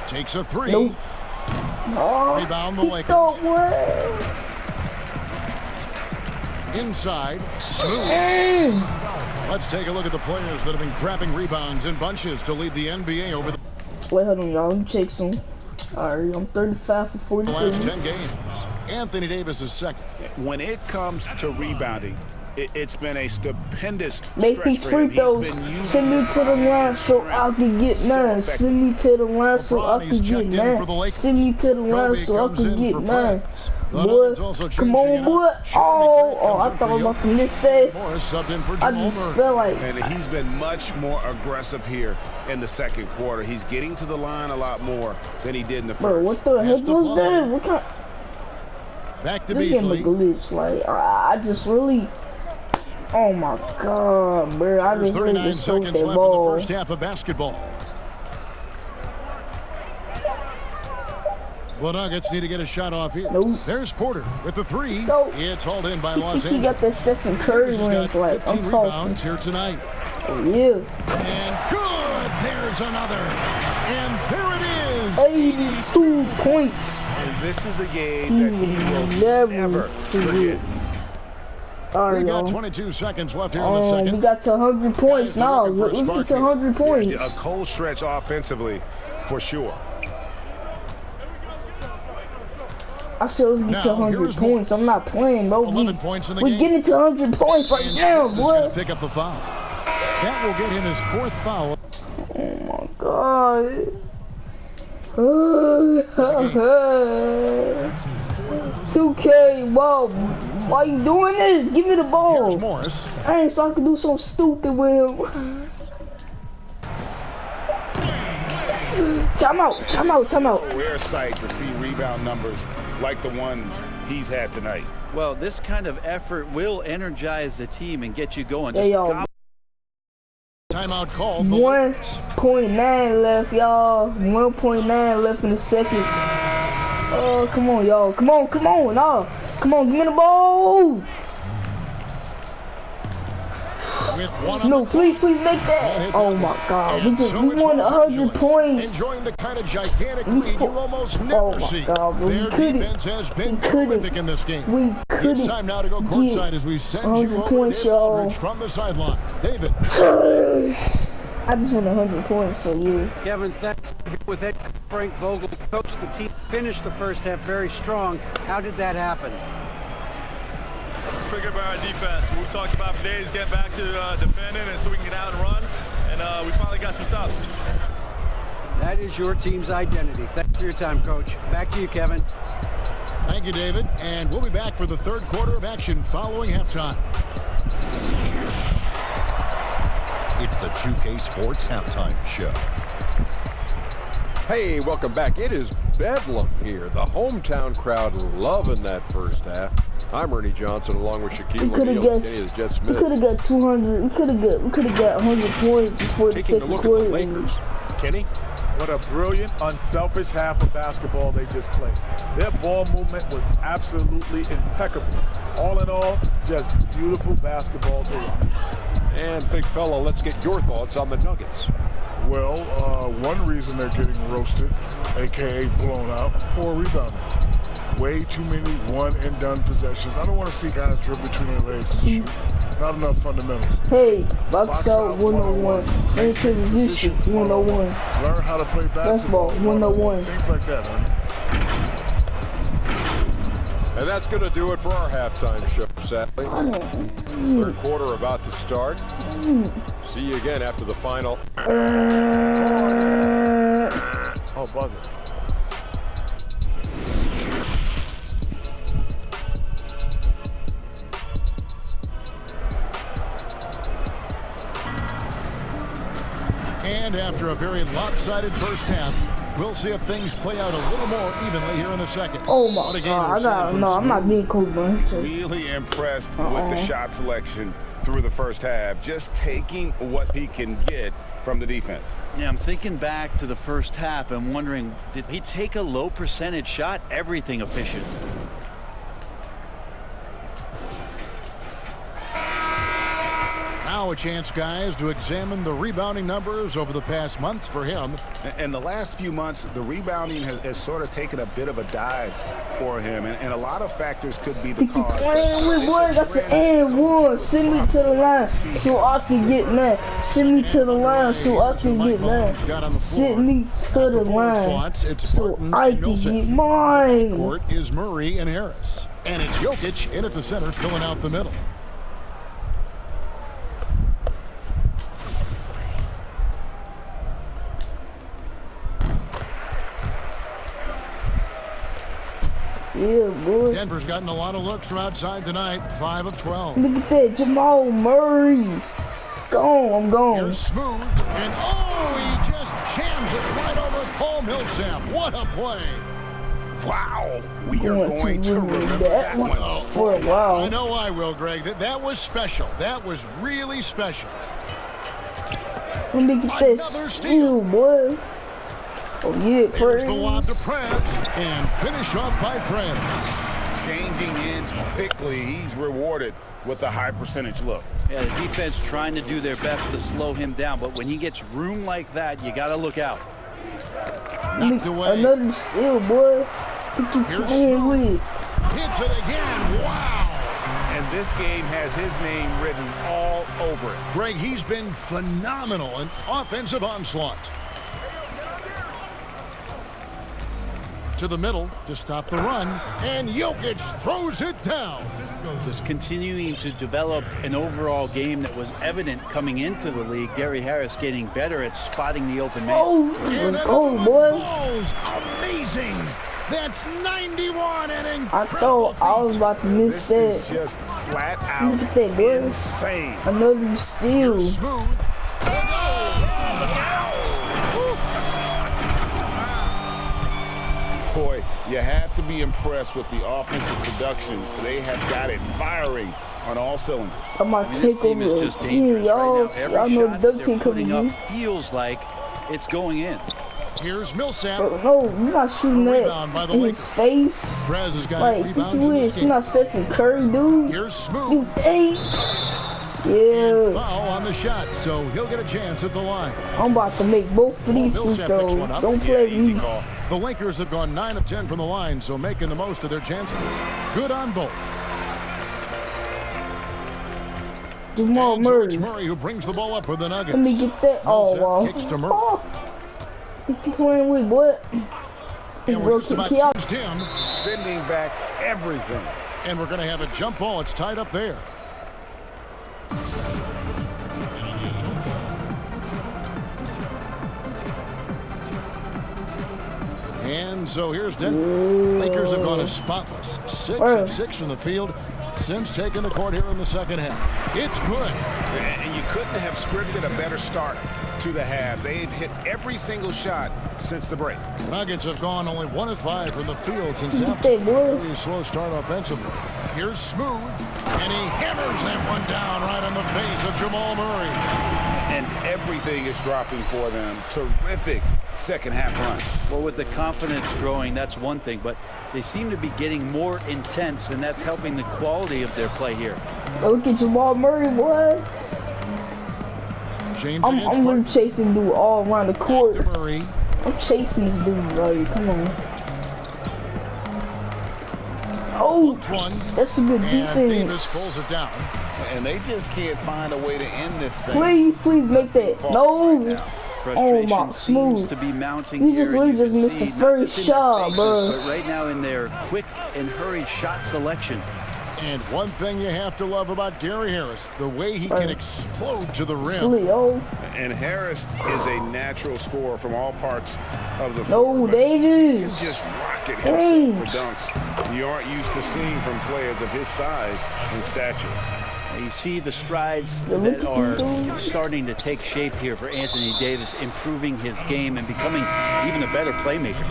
Takes a three. Nope. Oh, rebound the Lakers. Inside, smooth. Let's take a look at the players that have been grabbing rebounds in bunches to lead the NBA over the... Wait, hold on, y'all. Let me check some. Alright, I'm 35 for 42. The last 10 games. Anthony Davis is second. When it comes to rebounding, it's been a stupendous make these free throws. Send me to the line so I can get mine. Send me to the line so I can get mine. Send me to the line so I can get mine. Boy, come on, boy. Oh, I thought I was about to miss that. I just felt like... And he's been much more aggressive here in the second quarter. He's getting to the line a lot more than he did in the first. Bro, what the heck was that? What kind... Back to this game a glitch. Like, I just really... Oh my God, bro! I just really just soaked that ball. In the first half of basketball. Well, Nuggets need to get a shot off here. Nope. There's Porter with the three. Nope. It's hauled in by Los Angeles. He got that Stephen Curry range, like I'm talking. Here tonight. Oh yeah. And good. There's another. And there it is. 82 points. And this is a game that he will never forget. We got 22 seconds left here in the second. We got to 100 points now. Let's get to 100 points. A cold stretch offensively, for sure. I said let's get to 100 points. I'm not playing, bro. 11 points in the game. We're getting to 100 points right now, boy. Pick up the foul. That will get him his fourth foul. Oh my God. 2K, whoa, why you doing this? Give me the ball. Here's Morris. Dang, so I can do something stupid with him. Time out. Rare sight to see rebound numbers like the ones he's had tonight. Well, this kind of effort will energize the team and get you going. Hey, y'all. Timeout called. 1.9 left, y'all. 1.9 left in the second. Oh, come on, y'all. Come on. Oh, come on, give me the ball. No, please make that. Oh my God, we won 100 points. Enjoying the kind of gigantic lead you almost never see. God, their defense has been terrific in this game. We couldn't. It's time now to go courtside as we send you over points, y'all. From the sideline. David. I just won 100 points, so yeah. Kevin, thanks. With head Frank Vogel, coach, the team finished the first half very strong. How did that happen? Triggered by our defense. We've talked about for days, getting back to defending and so we can get out and run, and we finally got some stops. That is your team's identity. Thanks for your time, Coach. Back to you, Kevin. Thank you, David. And we'll be back for the third quarter of action following halftime. It's the 2K Sports Halftime Show. Hey, welcome back. It is bedlam here. The hometown crowd loving that first half. I'm Ernie Johnson along with Shaquille O'Neal and Kenny the Jet Smith. We could have got 200. We could have got 100 points before the second quarter. Taking a look at the Lakers. Kenny? What a brilliant, unselfish half of basketball they just played. Their ball movement was absolutely impeccable. All in all, just beautiful basketball to watch. And big fella, let's get your thoughts on the Nuggets. Well, one reason they're getting roasted, a.k.a. blown out, poor rebounding. Way too many one-and-done possessions. I don't want to see guys dribble between their legs and shoot. Not enough fundamentals. Hey, box out 101. Into position 101. Learn how to play basketball 101. Things like that, huh? And that's going to do it for our halftime show, sadly. Third quarter about to start. See you again after the final. Oh, buzzer. And after a very lopsided first half, we'll see if things play out a little more evenly here in the second. Oh my God, I'm not being cold, man. Really impressed with the shot selection through the first half, just taking what he can get from the defense. Yeah, I'm thinking back to the first half. I'm wondering, did he take a low percentage shot? Everything efficient. Now a chance, guys, to examine the rebounding numbers over the past months for him. In the last few months, the rebounding has sort of taken a bit of a dive for him, and a lot of factors could be the cause. Playing with boys, that's an and one. Send me to the line so I can get mad. Send me to the line so I can get mad. Send me to the line so I can get mine. Court is Murray and Harris, and it's Jokic in at the center, filling out the middle. Yeah, boy. Denver's gotten a lot of looks from outside tonight. 5 of 12. Look at that, Jamal Murray. Gone, I'm gone. Here's Smooth, and oh, he just jams it right over Paul Millsap. What a play! Wow, we are going to remember that one for a while. I know I will, Greg. That was special. That was really special. Let me get this steal, boy. Oh yeah, Prez. Here's the lob to Prez, and finish off by Prez. Changing ends quickly, he's rewarded with a high percentage look. Yeah, the defense trying to do their best to slow him down, but when he gets room like that, you got to look out. Knocked away. Another steal, boy. Here's Smooth. Hits it again. Wow. And this game has his name written all over it. Greg, he's been phenomenal in offensive onslaught. To the middle to stop the run, and Jokic throws it down. Just continuing to develop an overall game that was evident coming into the league. Gary Harris getting better at spotting the open man. Oh, let's go, boy. Amazing. That's 91 and incredible. I thought I was about to miss that. Just flat out look at that, boy. Insane. Another steal. Smooth. Boy, you have to be impressed with the offensive production. They have got it firing on all cylinders. I'm going to take over the team, y'all. I know the team coming in. Feels like it's going in. Here's Millsap. No, you're not shooting that in his face. Prez has got like, you is. You're not Stephen Curry, dude. Here's Smooth. You think? Yeah. Foul on the shot, so he'll get a chance at the line. I'm about to make both of these free throws. Don't play with me. The Lakers have gone 9 of 10 from the line, so making the most of their chances. Good on both. Jamal Murray. Murray, who brings the ball up for the Nuggets. Let me get that. Oh, wow. Kicks to Murray. Oh. What you playing with, boy? And we're just about used him. Sending back everything. And we're going to have a jump ball. It's tied up there. And so here's Denver. Lakers have gone as spotless. 6 of 6 from the field since taking the court here in the second half. It's good. And you couldn't have scripted a better start to the half. They've hit every single shot since the break. Nuggets have gone only 1 of 5 from the field since after. Really slow start offensively. Here's Smooth, and he hammers that one down right on the face of Jamal Murray. And everything is dropping for them. Terrific second half run. Well, with the confidence growing, that's one thing, but they seem to be getting more intense, and that's helping the quality of their play here. Look at Jamal Murray, boy. I'm really chasing dude all around the court. I'm chasing this dude, like, come on. Oh, that's a good defense. Davis pulls it down. And they just can't find a way to end this thing. Please make that. No. Oh my, Smooth. To be mounting you just literally just missed the first shot, bro. But right now in their quick and hurried shot selection. And one thing you have to love about Gary Harris, the way he can explode to the rim. Leo. And Harris is a natural scorer from all parts of the floor. No, Davis. He just rocket himself for dunks you aren't used to seeing from players of his size and stature. You see the strides that are starting to take shape here for Anthony Davis, improving his game and becoming even a better playmaker.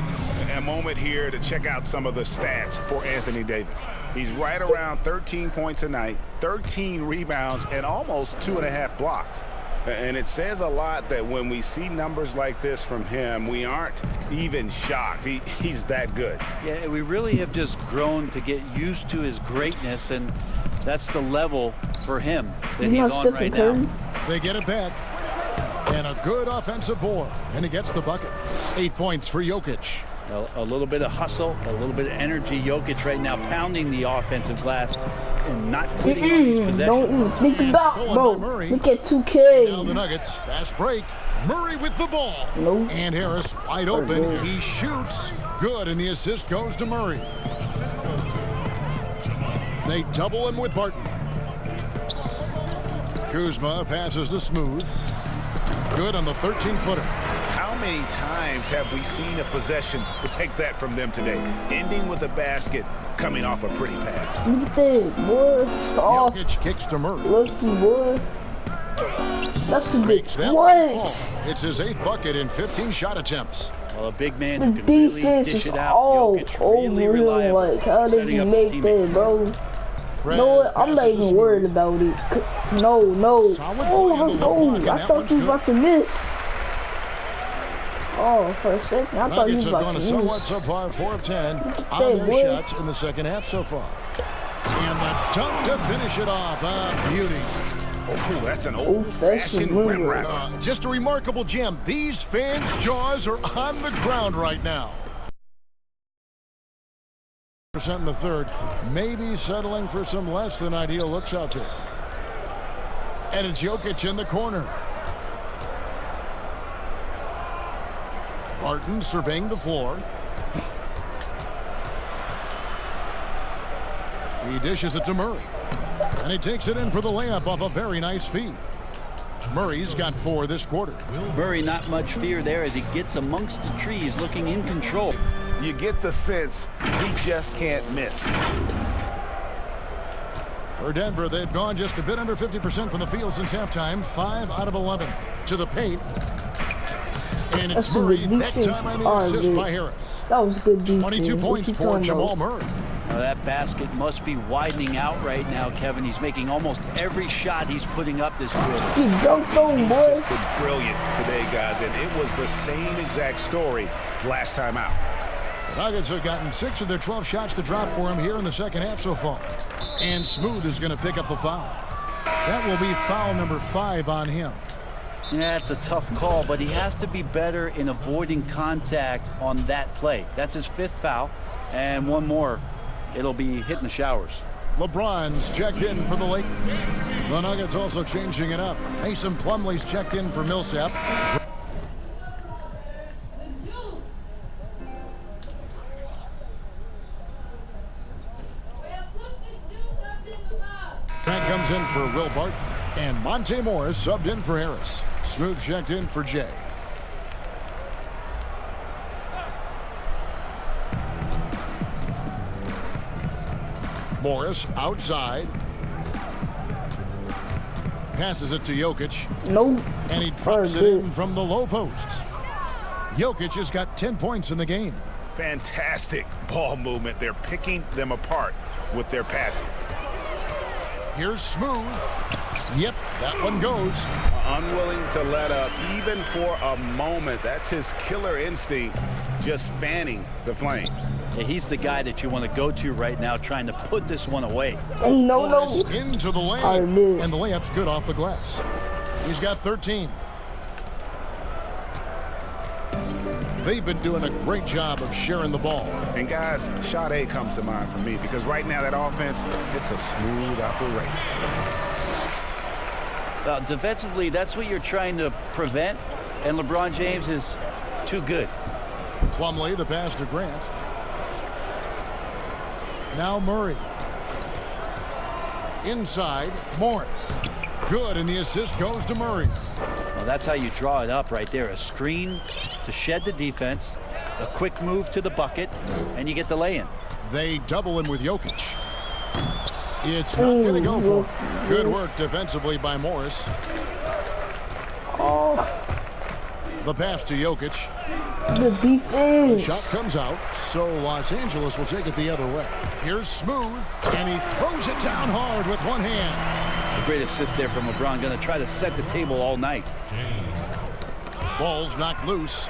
A moment here to check out some of the stats for Anthony Davis. He's right around 13 points a night, 13 rebounds, and almost 2.5 blocks. And it says a lot that when we see numbers like this from him, we aren't even shocked. He's that good. Yeah, we really have just grown to get used to his greatness, and that's the level for him that he's on right now. They get it back. And a good offensive board. And he gets the bucket. 8 points for Jokic. A little bit of hustle, a little bit of energy. Jokic right now pounding the offensive glass and not quitting on these possessions. Don't even think about, bro. Look at 2K. Now the Nuggets, fast break. Murray with the ball. Nope. And Harris wide open. He shoots. Good, and the assist goes to Murray. They double him with Barton. Kuzma passes to Smooth. Good on the 13-footer. How many times have we seen a possession like that from them today? Ending with a basket, coming off a pretty pass. Look at that, boy. Oh, Jokic kicks to Murray. lucky, boy. That's a big what? It's his 8th bucket in 15 shot attempts. Well, a big man The who can really defense dish is it out. all Jokic over really him. reliable, Like, how does he setting up make his that, teammates. bro? You know what? I'm not even worried about it. No. Oh, let's go. I thought you was about to miss. Oh, for a second, I thought you was about to miss. Somewhat so far, 4 of 10 on their shots in the second half so far. And the dunk to finish it off. Beauty. Oh, that's an old-fashioned rim wrapper. Just a remarkable gem. These fans' jaws are on the ground right now. In the third, maybe settling for some less than ideal looks out there. And it's Jokic in the corner. Barton surveying the floor. He dishes it to Murray. And he takes it in for the layup off a very nice feed. Murray's got 4 this quarter. Murray, not much fear there as he gets amongst the trees, looking in control. You get the sense he just can't miss. For Denver, they've gone just a bit under 50% from the field since halftime. 5 out of 11 to the paint. And it's Murray, that time on the assist by Harris. That was good defense. 22 points for Jamal Murray. Now that basket must be widening out right now, Kevin. He's making almost every shot he's putting up this quarter. He dunked on, boy. He's just been brilliant today, guys, and it was the same exact story last time out. The Nuggets have gotten 6 of their 12 shots to drop for him here in the second half so far. And Smooth is going to pick up the foul. That will be foul number 5 on him. Yeah, it's a tough call, but he has to be better in avoiding contact on that play. That's his 5th foul, and one more. It'll be hitting the showers. LeBron's checked in for the Lakers. The Nuggets also changing it up. Mason Plumlee's checked in for Millsap. Trent comes in for Will Barton. And Monte Morris subbed in for Harris. Smooth checked in for Jay. Morris outside. Passes it to Jokic. Nope. And he drops it in from the low post. Jokic has got 10 points in the game. Fantastic ball movement. They're picking them apart with their passing. Here's Smooth. Yep, that one goes. Unwilling to let up even for a moment. That's his killer instinct, just fanning the flames. Yeah, he's the guy that you want to go to right now, trying to put this one away. No. Into the lane. And the layup's good off the glass. He's got 13. They've been doing a great job of sharing the ball. And guys, Sade comes to mind for me because right now that offense, it's a smooth operation. Defensively, that's what you're trying to prevent, and LeBron James is too good. Plumlee, the pass to Grant. Now Murray. Inside, Morris. Good, and the assist goes to Murray. Well, that's how you draw it up right there. A screen to shed the defense, a quick move to the bucket, and you get the lay-in. They double him with Jokic. It's not going to go for it. Good work defensively by Morris. Oh. The pass to Jokic. The defense. The shot comes out, so Los Angeles will take it the other way. Here's Smooth, and he throws it down hard with one hand. A great assist there from LeBron. Going to try to set the table all night. Ball's knocked loose.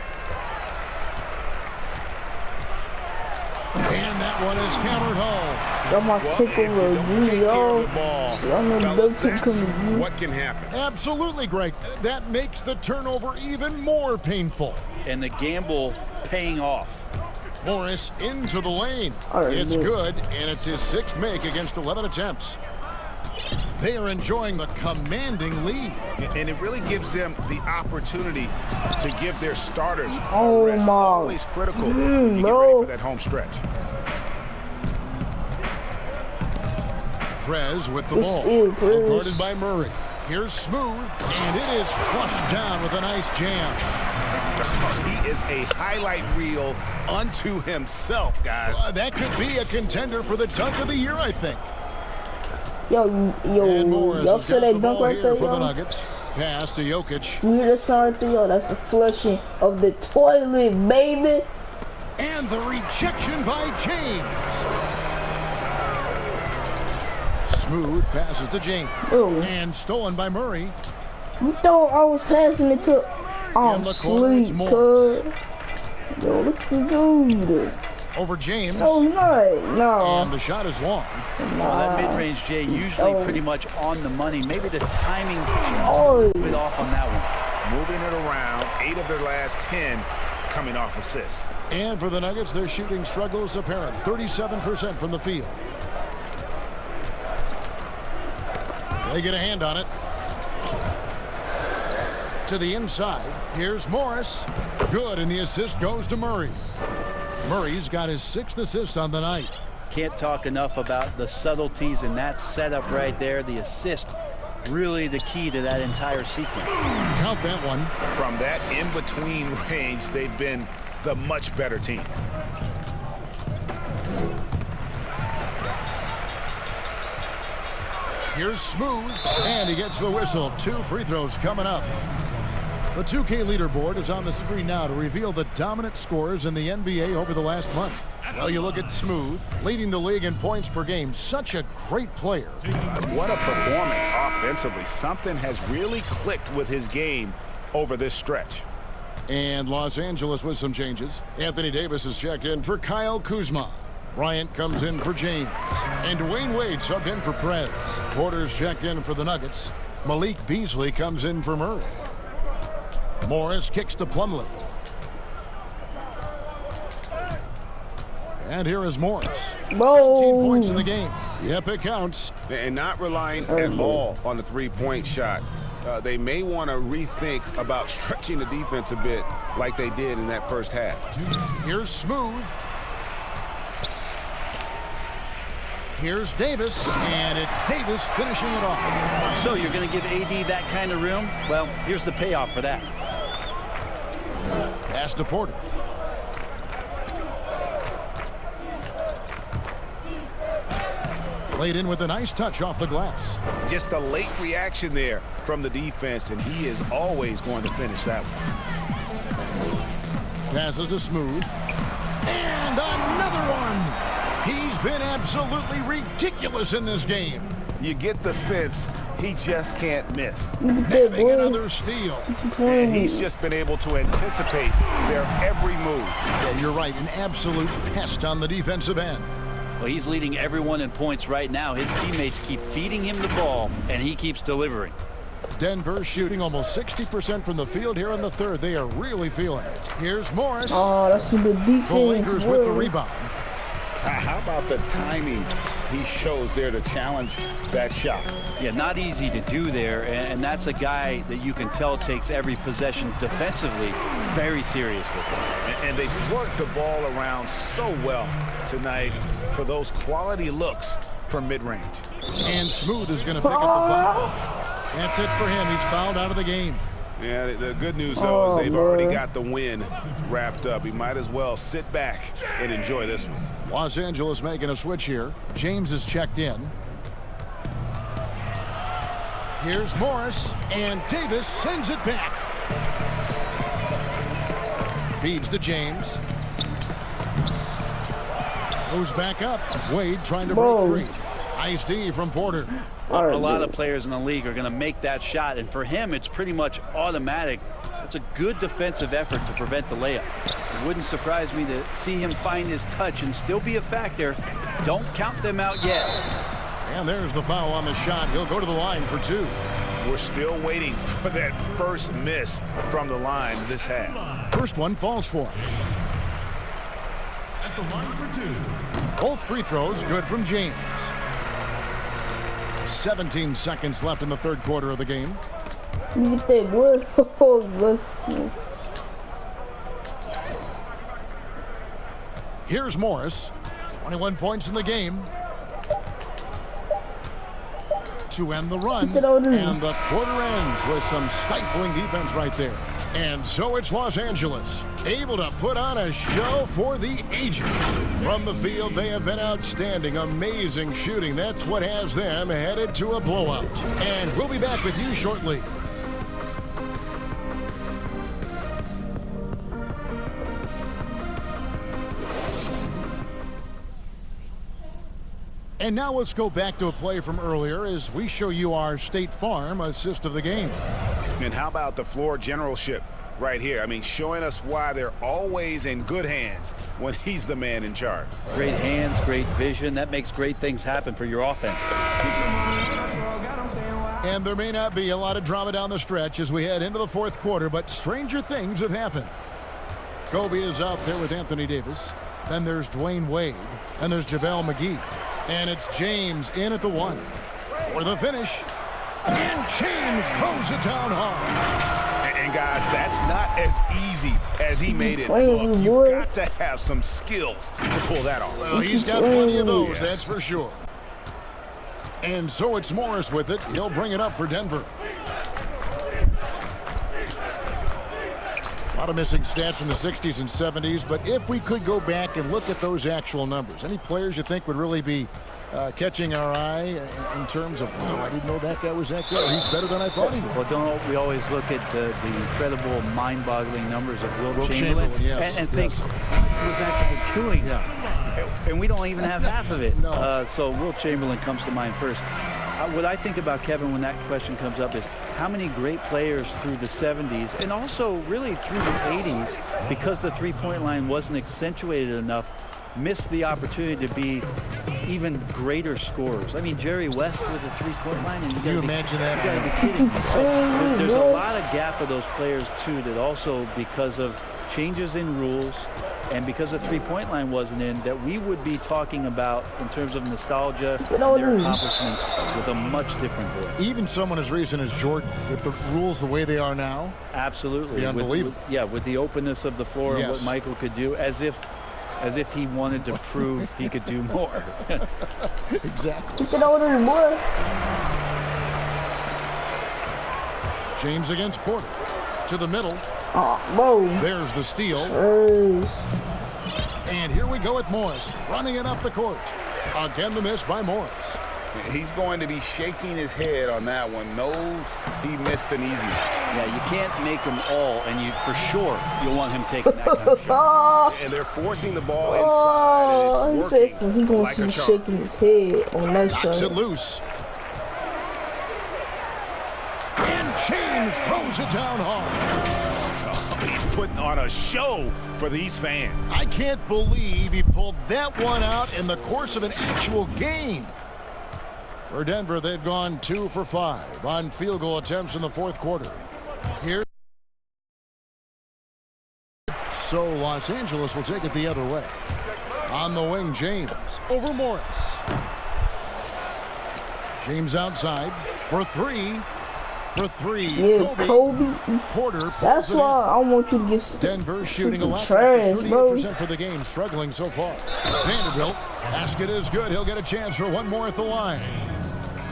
And that one is hammered home. Y'all might take over a yo. What can happen? Absolutely, Greg. That makes the turnover even more painful. And the gamble paying off. Morris into the lane. It's good, and it's his 6th make against 11 attempts. They are enjoying the commanding lead. And it really gives them the opportunity to give their starters oh rest. My. Always critical when you get ready for that home stretch. Prez with the ball. Guarded by Murray. Here's Smooth, and it is flushed down with a nice jam. He is a highlight reel unto himself, guys. That could be a contender for the dunk of the year, I think. Y'all said that dunk right there, for the Nuggets. Pass to Jokic. You hear the sound thing, yo? That's the flushing of the toilet, baby. And the rejection by James. Smooth passes to James. And stolen by Murray. You thought I was passing it to... I'm asleep, cuz. Yo, look at the dude. Over James. No, no. And the shot is long. Well, that mid-range, Jay, usually pretty much on the money. Maybe the timing a little bit off on that one. Moving it around. 8 of their last 10 coming off assists. And for the Nuggets, their shooting struggles apparent. 37% from the field. They get a hand on it. To the inside. Here's Morris. Good, and the assist goes to Murray. Murray's got his 6th assist on the night. Can't talk enough about the subtleties in that setup right there. The assist, really the key to that entire sequence. Count that one. From that in-between range, they've been the much better team. Here's Smooth, and he gets the whistle. 2 free throws coming up. The 2K leaderboard is on the screen now to reveal the dominant scores in the NBA over the last month. Well, you look at Smooth, leading the league in points per game. Such a great player. What a performance offensively. Something has really clicked with his game over this stretch. And Los Angeles with some changes. Anthony Davis is checked in for Kyle Kuzma. Bryant comes in for James. And Dwayne Wade subbed in for Prez. Porter's checked in for the Nuggets. Malik Beasley comes in for Murray. Morris kicks to Plumlee. And here is Morris. 19 points in the game. Yep, it counts. And not relying at all on the three-point shot. They may want to rethink about stretching the defense a bit like they did in that first half. Here's Smooth. Here's Davis, and it's Davis finishing it off. So you're going to give AD that kind of room? Well, here's the payoff for that. Pass to Porter. Played in with a nice touch off the glass. Just a late reaction there from the defense, and he is always going to finish that one. Passes to Smooth. And another one. He's been absolutely ridiculous in this game. You get the sense he just can't miss. Having another steal. And he's just been able to anticipate their every move. Yeah, you're right. An absolute pest on the defensive end. Well, he's leading everyone in points right now. His teammates keep feeding him the ball, and he keeps delivering. Denver shooting almost 60% from the field here in the third. They are really feeling it. Here's Morris. Oh, that's some good defense. The Lakers with the rebound. How about the timing he shows there to challenge that shot? Yeah, not easy to do there, and that's a guy that you can tell takes every possession defensively very seriously. And they worked the ball around so well tonight for those quality looks from mid-range. And Smooth is going to pick up the foul. That's it for him. He's fouled out of the game. Yeah, the good news, though, is they've already got the win wrapped up. He might as well sit back and enjoy this one. Los Angeles making a switch here. James is checked in. Here's Morris, and Davis sends it back. Feeds to James. Goes back up. Wade trying to break free. Nice D from Porter. A lot of players in the league are going to make that shot, and for him, it's pretty much automatic. It's a good defensive effort to prevent the layup. It wouldn't surprise me to see him find his touch and still be a factor. Don't count them out yet. And there's the foul on the shot. He'll go to the line for 2. We're still waiting for that first miss from the line this half. First one falls for him. At the line for 2. Both free throws good from James. 17 seconds left in the third quarter of the game. Get that boy. Here's Morris. 21 points in the game. To end the run. And the quarter ends with some stifling defense right there. And so it's Los Angeles, able to put on a show for the ages. From the field, they have been outstanding, amazing shooting. That's what has them headed to a blowout. And we'll be back with you shortly. And now let's go back to a play from earlier as we show you our State Farm assist of the game. And how about the floor generalship right here? I mean, showing us why they're always in good hands when he's the man in charge. Great hands, great vision. That makes great things happen for your offense. And there may not be a lot of drama down the stretch as we head into the fourth quarter, but stranger things have happened. Kobe is out there with Anthony Davis. Then there's Dwayne Wade. And there's JaVale McGee. And it's James in at the 1 for the finish. And James throws it down hard. And guys, that's not as easy as he made it look. You've got to have some skills to pull that off. Well, he's got plenty of those, that's for sure. And so it's Morris with it. He'll bring it up for Denver. A lot of missing stats from the 60s and 70s, but if we could go back and look at those actual numbers, any players you think would really be catching our eye in terms of, wow, I didn't know that guy was that good. He's better than I thought he was. Well, don't we always look at the incredible, mind-boggling numbers of Wilt Chamberlain yes, and think, what was actually doing? Yeah. And we don't even have half of it. No. So Wilt Chamberlain comes to mind first. What I think about Kevin when that question comes up is how many great players through the 70s and also really through the 80s, because the three-point line wasn't accentuated enough, missed the opportunity to be even greater scorers. I mean, Jerry West with a three-point line. And you imagine that? You got to be kidding me. There's a lot of gap of those players, too, that also because of changes in rules and because the three-point line wasn't in, that we would be talking about in terms of nostalgia and their accomplishments with a much different voice. Even someone as recent as Jordan, with the rules the way they are now. Absolutely. Unbelievable. With the openness of the floor and what Michael could do, as if he wanted to prove he could do more. Exactly. James against Porter. To the middle. There's the steal. And here we go with Morris. Running it up the court. Again, the miss by Morris. He's going to be shaking his head on that one. Knows he missed an easy one. Yeah, you can't make them all, and for sure you'll want him taking that kind of shot. And they're forcing the ball inside, and it's working. He's going to be shaking his head on that shot. Knocks it loose. And James throws it down hard. He's putting on a show for these fans. I can't believe he pulled that one out in the course of an actual game. For Denver, they've gone 2 for 5 on field goal attempts in the fourth quarter. Here. So Los Angeles will take it the other way. On the wing, James over Morris. James outside for 3. For 3. Yeah, Kobe. Porter. That's why I want you to get Denver shooting a lot. Trash, 38% for the game, struggling so far. Vanderbilt. Basket is good. He'll get a chance for one more at the line.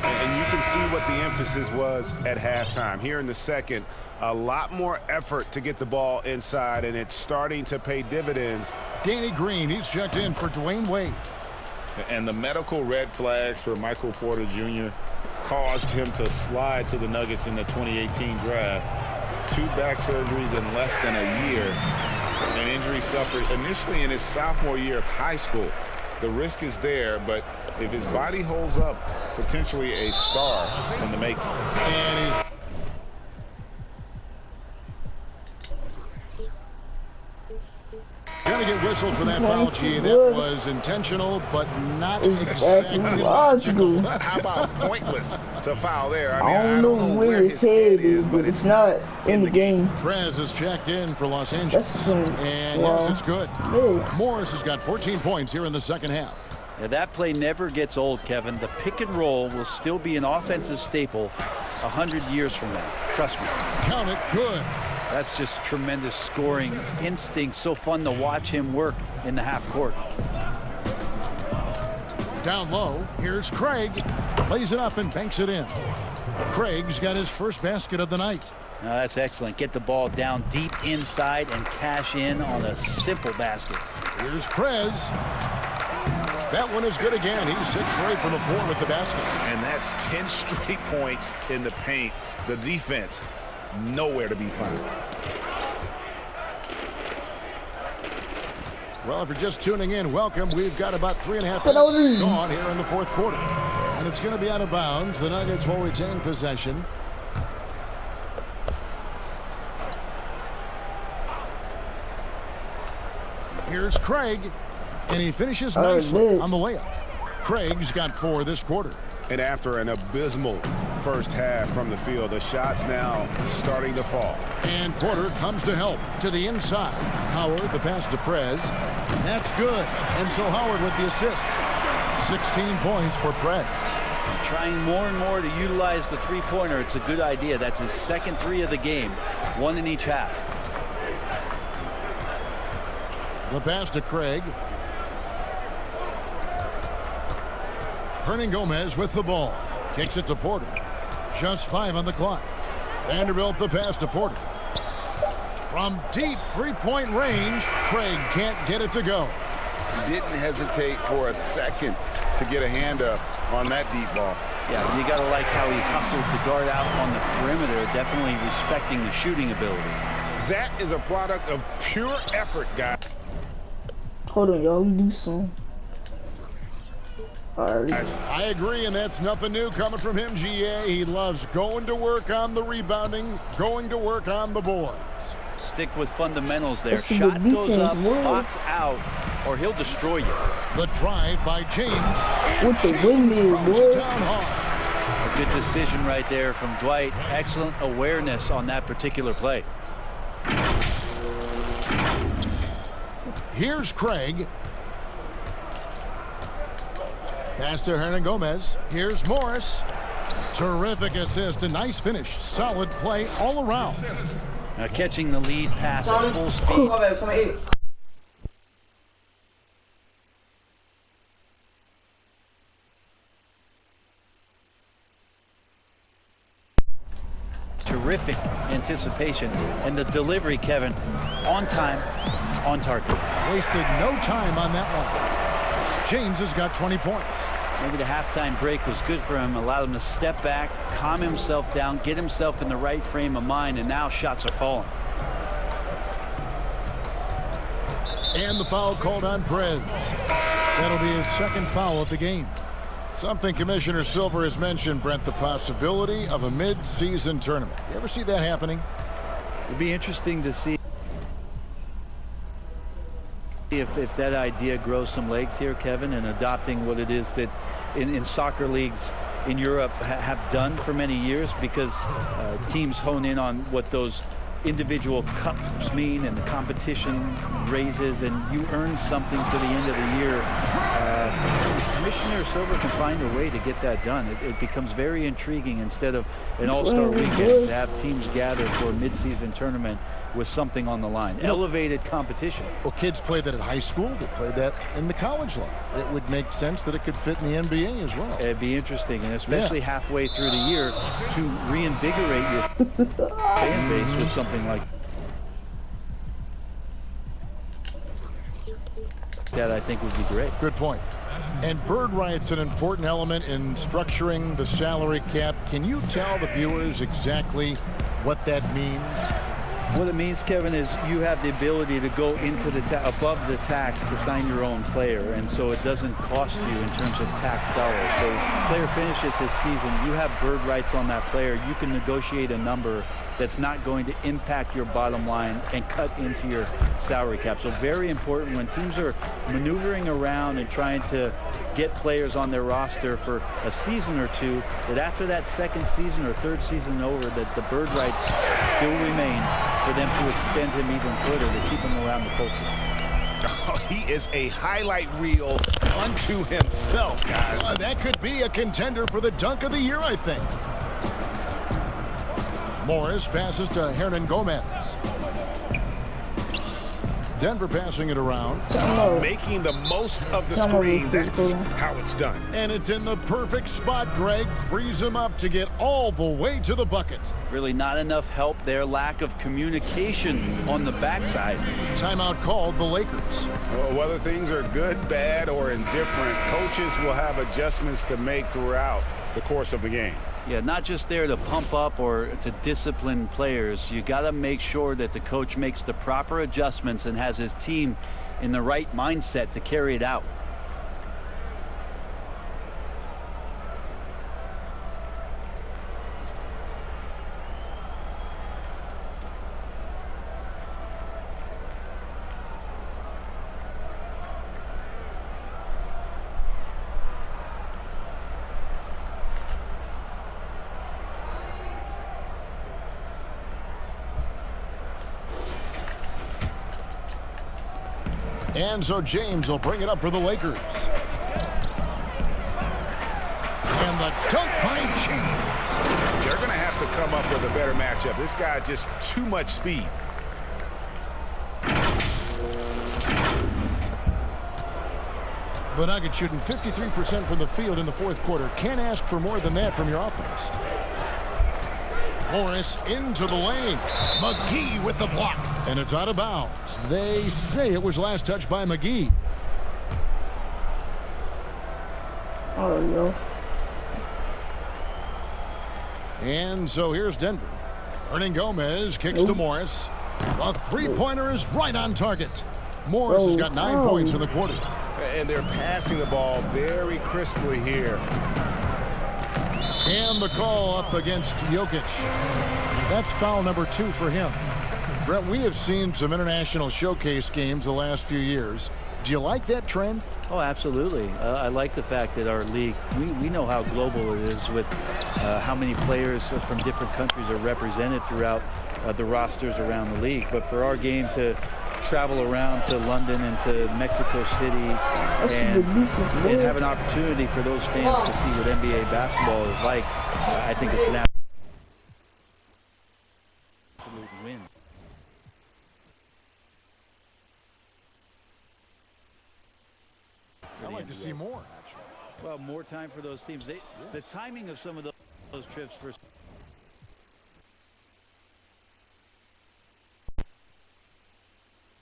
And you can see what the emphasis was at halftime. Here in the second, a lot more effort to get the ball inside, and it's starting to pay dividends. Danny Green, he's checked in for Dwayne Wade. And the medical red flags for Michael Porter Jr. caused him to slide to the Nuggets in the 2018 draft. 2 back surgeries in less than a year. An injury suffered initially in his sophomore year of high school. The risk is there, but if his body holds up, potentially a star in the making. And he's going to get whistled for that foul, G. That was intentional, but not exactly logical. How about pointless to foul there? I don't know where his head is, but it's not in the game. Perez is checked in for Los Angeles. And yes, it's good. Morris has got 14 points here in the second half. Yeah, that play never gets old, Kevin. The pick and roll will still be an offensive staple 100 years from now. Trust me. Count it. Good. That's just tremendous scoring instinct. So fun to watch him work in the half court. Down low, here's Craig. Lays it up and banks it in. Craig's got his first basket of the night. That's excellent. Get the ball down deep inside and cash in on a simple basket. Here's Perez. That one is good again. He's 6 straight from the floor with the basket. And that's 10 straight points in the paint. The defense nowhere to be found. Well, if you're just tuning in, welcome. We've got about 3.5 minutes gone here in the fourth quarter. And it's going to be out of bounds. The Nuggets will retain possession. Here's Craig. And he finishes nicely on the layup. Craig's got 4 this quarter. And after an abysmal first half from the field, the shots now starting to fall. And Porter comes to help to the inside. Howard, the pass to Perez. That's good. And so Howard with the assist. 16 points for Perez. Trying more and more to utilize the three-pointer. It's a good idea. That's his second 3 of the game. 1 in each half. The pass to Craig. Hernangomez with the ball. Kicks it to Porter. Just 5 on the clock. Vanderbilt the pass to Porter. From deep three-point range, Craig can't get it to go. He didn't hesitate for a second to get a hand up on that deep ball. Yeah, you got to like how he hustled the guard out on the perimeter, definitely respecting the shooting ability. That is a product of pure effort, guys. Hold on, y'all. Do some. I agree, and that's nothing new coming from him, GA. He loves going to work on the rebounding, going to work on the boards. Stick with fundamentals there. Shot goes up, box out, or he'll destroy you. The drive by James. With the windmill, boy. A good decision right there from Dwight. Excellent awareness on that particular play. Here's Craig. Pass to Hernangomez. Here's Morris. Terrific assist. A nice finish. Solid play all around. Now catching the lead pass at full speed. Terrific anticipation. And the delivery, Kevin, on time, on target. Wasted no time on that one. James has got 20 points. Maybe the halftime break was good for him, allowed him to step back, calm himself down, get himself in the right frame of mind, and now shots are falling. And the foul called on Perez. That'll be his second foul of the game. Something Commissioner Silver has mentioned, Brent, the possibility of a mid-season tournament. You ever see that happening? It'd be interesting to see if that idea grows some legs here, Kevin, and adopting what it is that in soccer leagues in Europe have done for many years, because teams hone in on what those individual cups mean and the competition raises, and you earn something for the end of the year. Commissioner Silver can find a way to get that done. It becomes very intriguing instead of an all-star weekend to have teams gather for a mid-season tournament with something on the line. Elevated competition. Well, kids play that at high school. They play that in the college level. It would make sense that it could fit in the NBA as well. It'd be interesting, and especially halfway through the year, to reinvigorate your fan base with something like that. I think would be great. Good point. And bird right's an important element in structuring the salary cap. Can you tell the viewers exactly what that means? What it means, Kevin, is you have the ability to go into the above the tax to sign your own player, and so it doesn't cost you in terms of tax dollars. So if the player finishes his season, you have bird rights on that player. You can negotiate a number that's not going to impact your bottom line and cut into your salary cap. So very important when teams are maneuvering around and trying to get players on their roster for a season or two, that after that second season or third season over, that the bird rights still remain for them to extend him even further to keep him around the culture. Oh, he is a highlight reel unto himself, guys. That could be a contender for the dunk of the year, I think. Morris passes to Hernan Gomez. Denver passing it around. Making the most of the screen. That's how it's done. And it's in the perfect spot, Greg. Frees him up to get all the way to the bucket. Really not enough help there. Lack of communication on the backside. Timeout called the Lakers. Well, whether things are good, bad, or indifferent, coaches will have adjustments to make throughout the course of the game. Yeah, not just there to pump up or to discipline players. You got to make sure that the coach makes the proper adjustments and has his team in the right mindset to carry it out. And so James will bring it up for the Lakers. And the dunk by James. They're going to have to come up with a better matchup. This guy just too much speed. The Nuggets shooting 53% from the field in the fourth quarter. Can't ask for more than that from your offense. Morris into the lane. McGee with the block. And it's out of bounds. They say it was last touched by McGee. Oh, no. And so here's Denver. Hernan Gomez kicks to Morris. A three-pointer is right on target. Morris has got 9 points in the quarter. And they're passing the ball very crisply here. And the call up against Jokic. That's foul number 2 for him. Brent, we have seen some international showcase games the last few years. Do you like that trend? Oh, absolutely. I like the fact that our league, we know how global it is with how many players from different countries are represented throughout the rosters around the league. But for our game to travel around to London and to Mexico City and have an opportunity for those fans to see what NBA basketball is like, I think it's an absolute win. I'd like to see more, actually. Well, more time for those teams. The timing of some of those trips for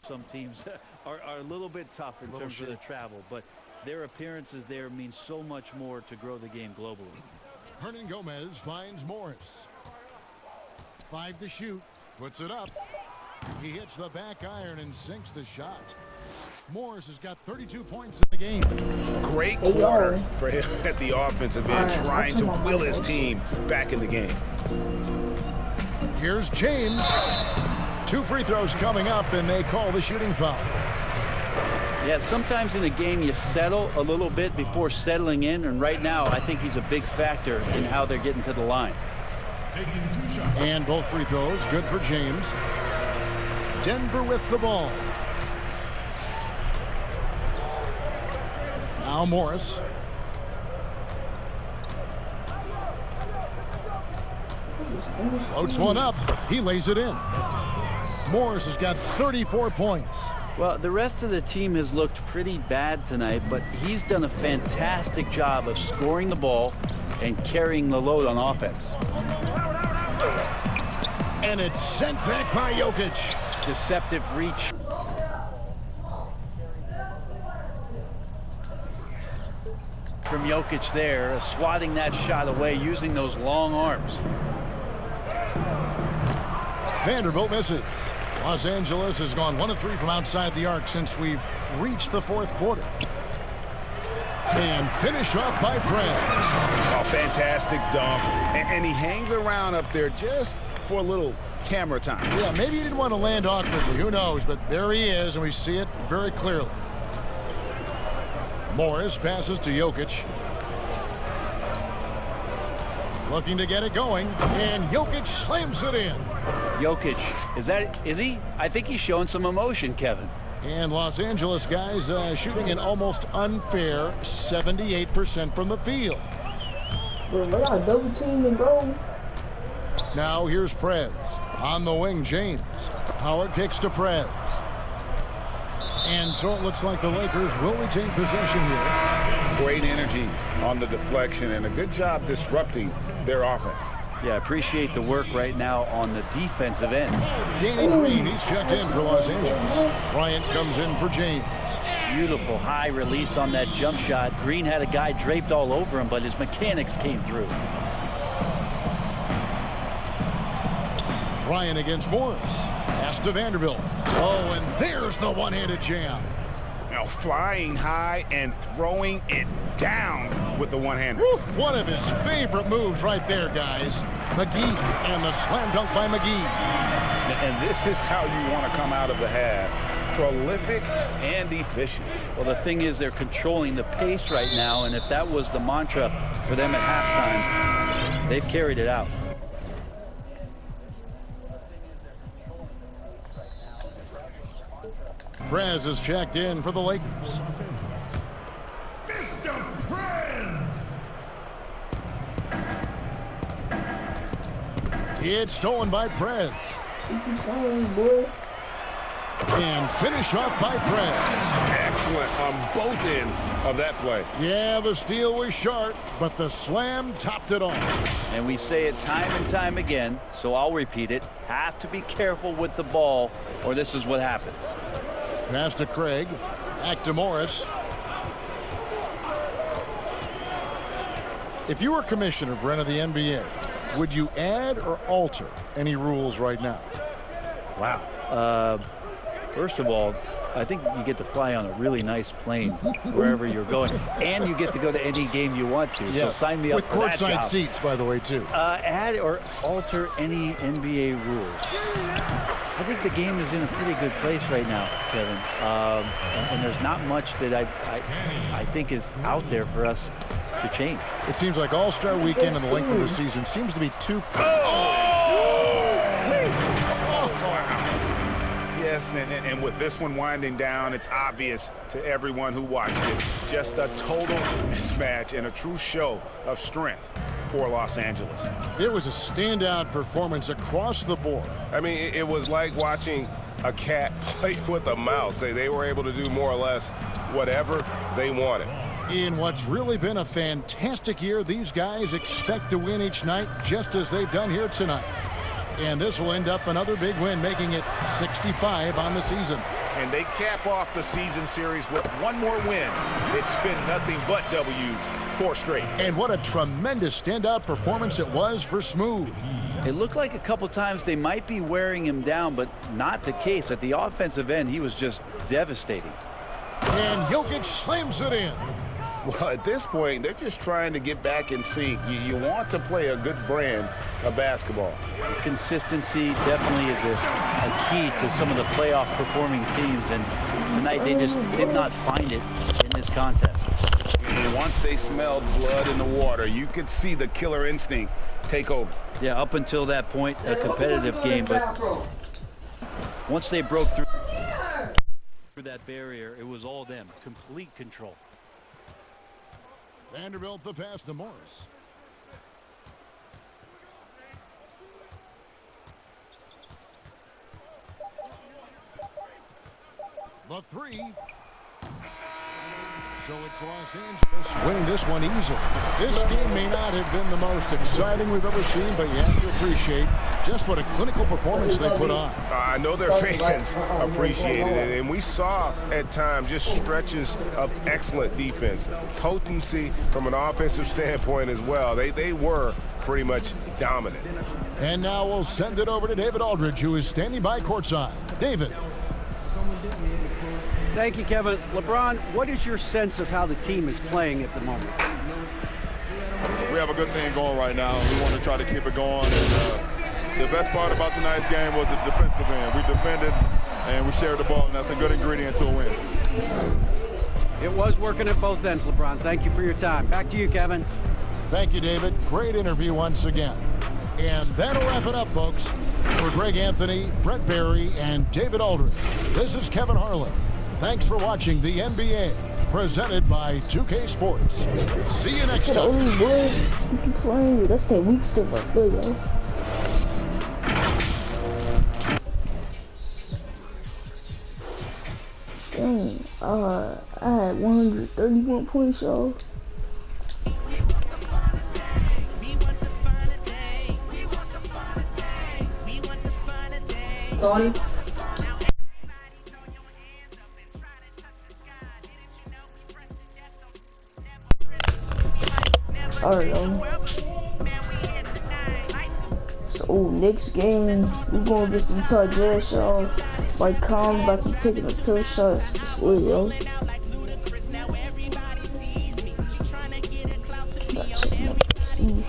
some teams are a little bit tough in terms of the travel, but their appearances there mean so much more to grow the game globally. Hernan Gomez finds Morris. 5 to shoot. Puts it up. He hits the back iron and sinks the shot. Morris has got 32 points in the game. Great quarter for him at the offensive end, trying to will his team back in the game. Here's James. 2 free throws coming up, and they call the shooting foul. Yeah, sometimes in the game you settle a little bit before settling in, and right now I think he's a big factor in how they're getting to the line. And both free throws good for James. Denver with the ball. Now Morris. Floats one up. He lays it in. Morris has got 34 points. Well, the rest of the team has looked pretty bad tonight, but he's done a fantastic job of scoring the ball and carrying the load on offense. And it's sent back by Jokic. Deceptive reach. From Jokic there, swatting that shot away using those long arms. Vanderbilt misses. Los Angeles has gone 1 of 3 from outside the arc since we've reached the fourth quarter. And finished off by Prez. Oh, fantastic dunk. And he hangs around up there just for a little camera time. Yeah, maybe he didn't want to land awkwardly. Who knows? But there he is, and we see it very clearly. Morris passes to Jokic. Looking to get it going, and Jokic slams it in. Jokic, is he? I think he's showing some emotion, Kevin. And Los Angeles guys shooting an almost unfair 78% from the field. Bro, they got a double team and bro. Now here's Prez. On the wing, James. Howard kicks to Prez. And so it looks like the Lakers will retain possession here. Great energy on the deflection and a good job disrupting their offense. Yeah, I appreciate the work right now on the defensive end. Danny Green, he's checked in for Los Angeles. Bryant comes in for James. Beautiful high release on that jump shot. Green had a guy draped all over him, but his mechanics came through. Ryan against Morris. Pass to Vanderbilt. Oh, and there's the one-handed jam. Now flying high and throwing it down with the one-hander. One of his favorite moves right there, guys. McGee and the slam dunk by McGee. And this is how you want to come out of the half. Prolific and efficient. Well, the thing is they're controlling the pace right now, and if that was the mantra for them at halftime, they've carried it out. Prez is checked in for the Lakers. Mr. Prez! It's stolen by Prez. And finished off by Prez. Excellent on both ends of that play. Yeah, the steal was sharp, but the slam topped it off. And we say it time and time again, so I'll repeat it. Have to be careful with the ball, or this is what happens. Pass to Craig. Back to Morris. If you were commissioner, Brent, of the NBA, would you add or alter any rules right now? Wow. First of all, I think you get to fly on a really nice plane wherever you're going, and you get to go to any game you want to. Yes. So sign me up for that job. With courtside seats, by the way, too. Add or alter any NBA rules. I think the game is in a pretty good place right now, Kevin. And there's not much that I think is out there for us to change. It seems like All-Star Weekend and the length of the season seems to be too... Yes, and with this one winding down, it's obvious to everyone who watched it. Just a total mismatch and a true show of strength for Los Angeles. It was a standout performance across the board. I mean, it was like watching a cat play with a mouse. They were able to do more or less whatever they wanted. In what's really been a fantastic year, these guys expect to win each night just as they've done here tonight. And this will end up another big win, making it 65 on the season. And they cap off the season series with one more win. It's been nothing but W's, 4 straight. And what a tremendous standout performance it was for Smooth. It looked like a couple times they might be wearing him down, but not the case. At the offensive end, he was just devastating. And Jokic slams it in. Well, at this point, they're just trying to get back in sync. You want to play a good brand of basketball. Consistency definitely is a key to some of the playoff performing teams, and tonight they just did not find it in this contest. And once they smelled blood in the water, you could see the killer instinct take over. Yeah, up until that point, a competitive game, but once they broke through that barrier, it was all them, complete control. Vanderbilt the pass to Morris. The three. So it's Los Angeles winning this one easily. This game may not have been the most exciting we've ever seen, but you have to appreciate just what a clinical performance they put on. I know their fans appreciated it, and we saw at times just stretches of excellent defense, potency from an offensive standpoint as well. They were pretty much dominant. And now we'll send it over to David Aldridge, who is standing by courtside. David. Thank you, Kevin. LeBron, what is your sense of how the team is playing at the moment? We have a good thing going right now. We want to try to keep it going. And the best part about tonight's game was the defensive end. We defended and we shared the ball, and that's a good ingredient to a win. It was working at both ends, LeBron. Thank you for your time. Back to you, Kevin. Thank you, David. Great interview once again. And that'll wrap it up, folks. For Greg Anthony, Brent Barry, and David Aldridge, this is Kevin Harlan. Thanks for watching the NBA, presented by 2K Sports. See you next time. You keep playing. That's that weak stuff right there, yo. Dang, I had 131 points, y'all. Sorry. Alright, so next game we're gonna get some Utah Jazz, y'all. Like Calm about to take a tough shot. It's lit, yo. See.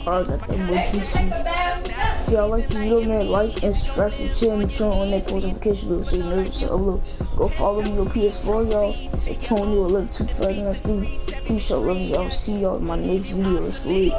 I got that more juicy. If y'all like the video, man, like and subscribe to the channel and turn on that notification bell so you know what's up. Go follow me on PS4, y'all. Antonio 112593. Peace out, love y'all. See y'all in my next video. It's lit.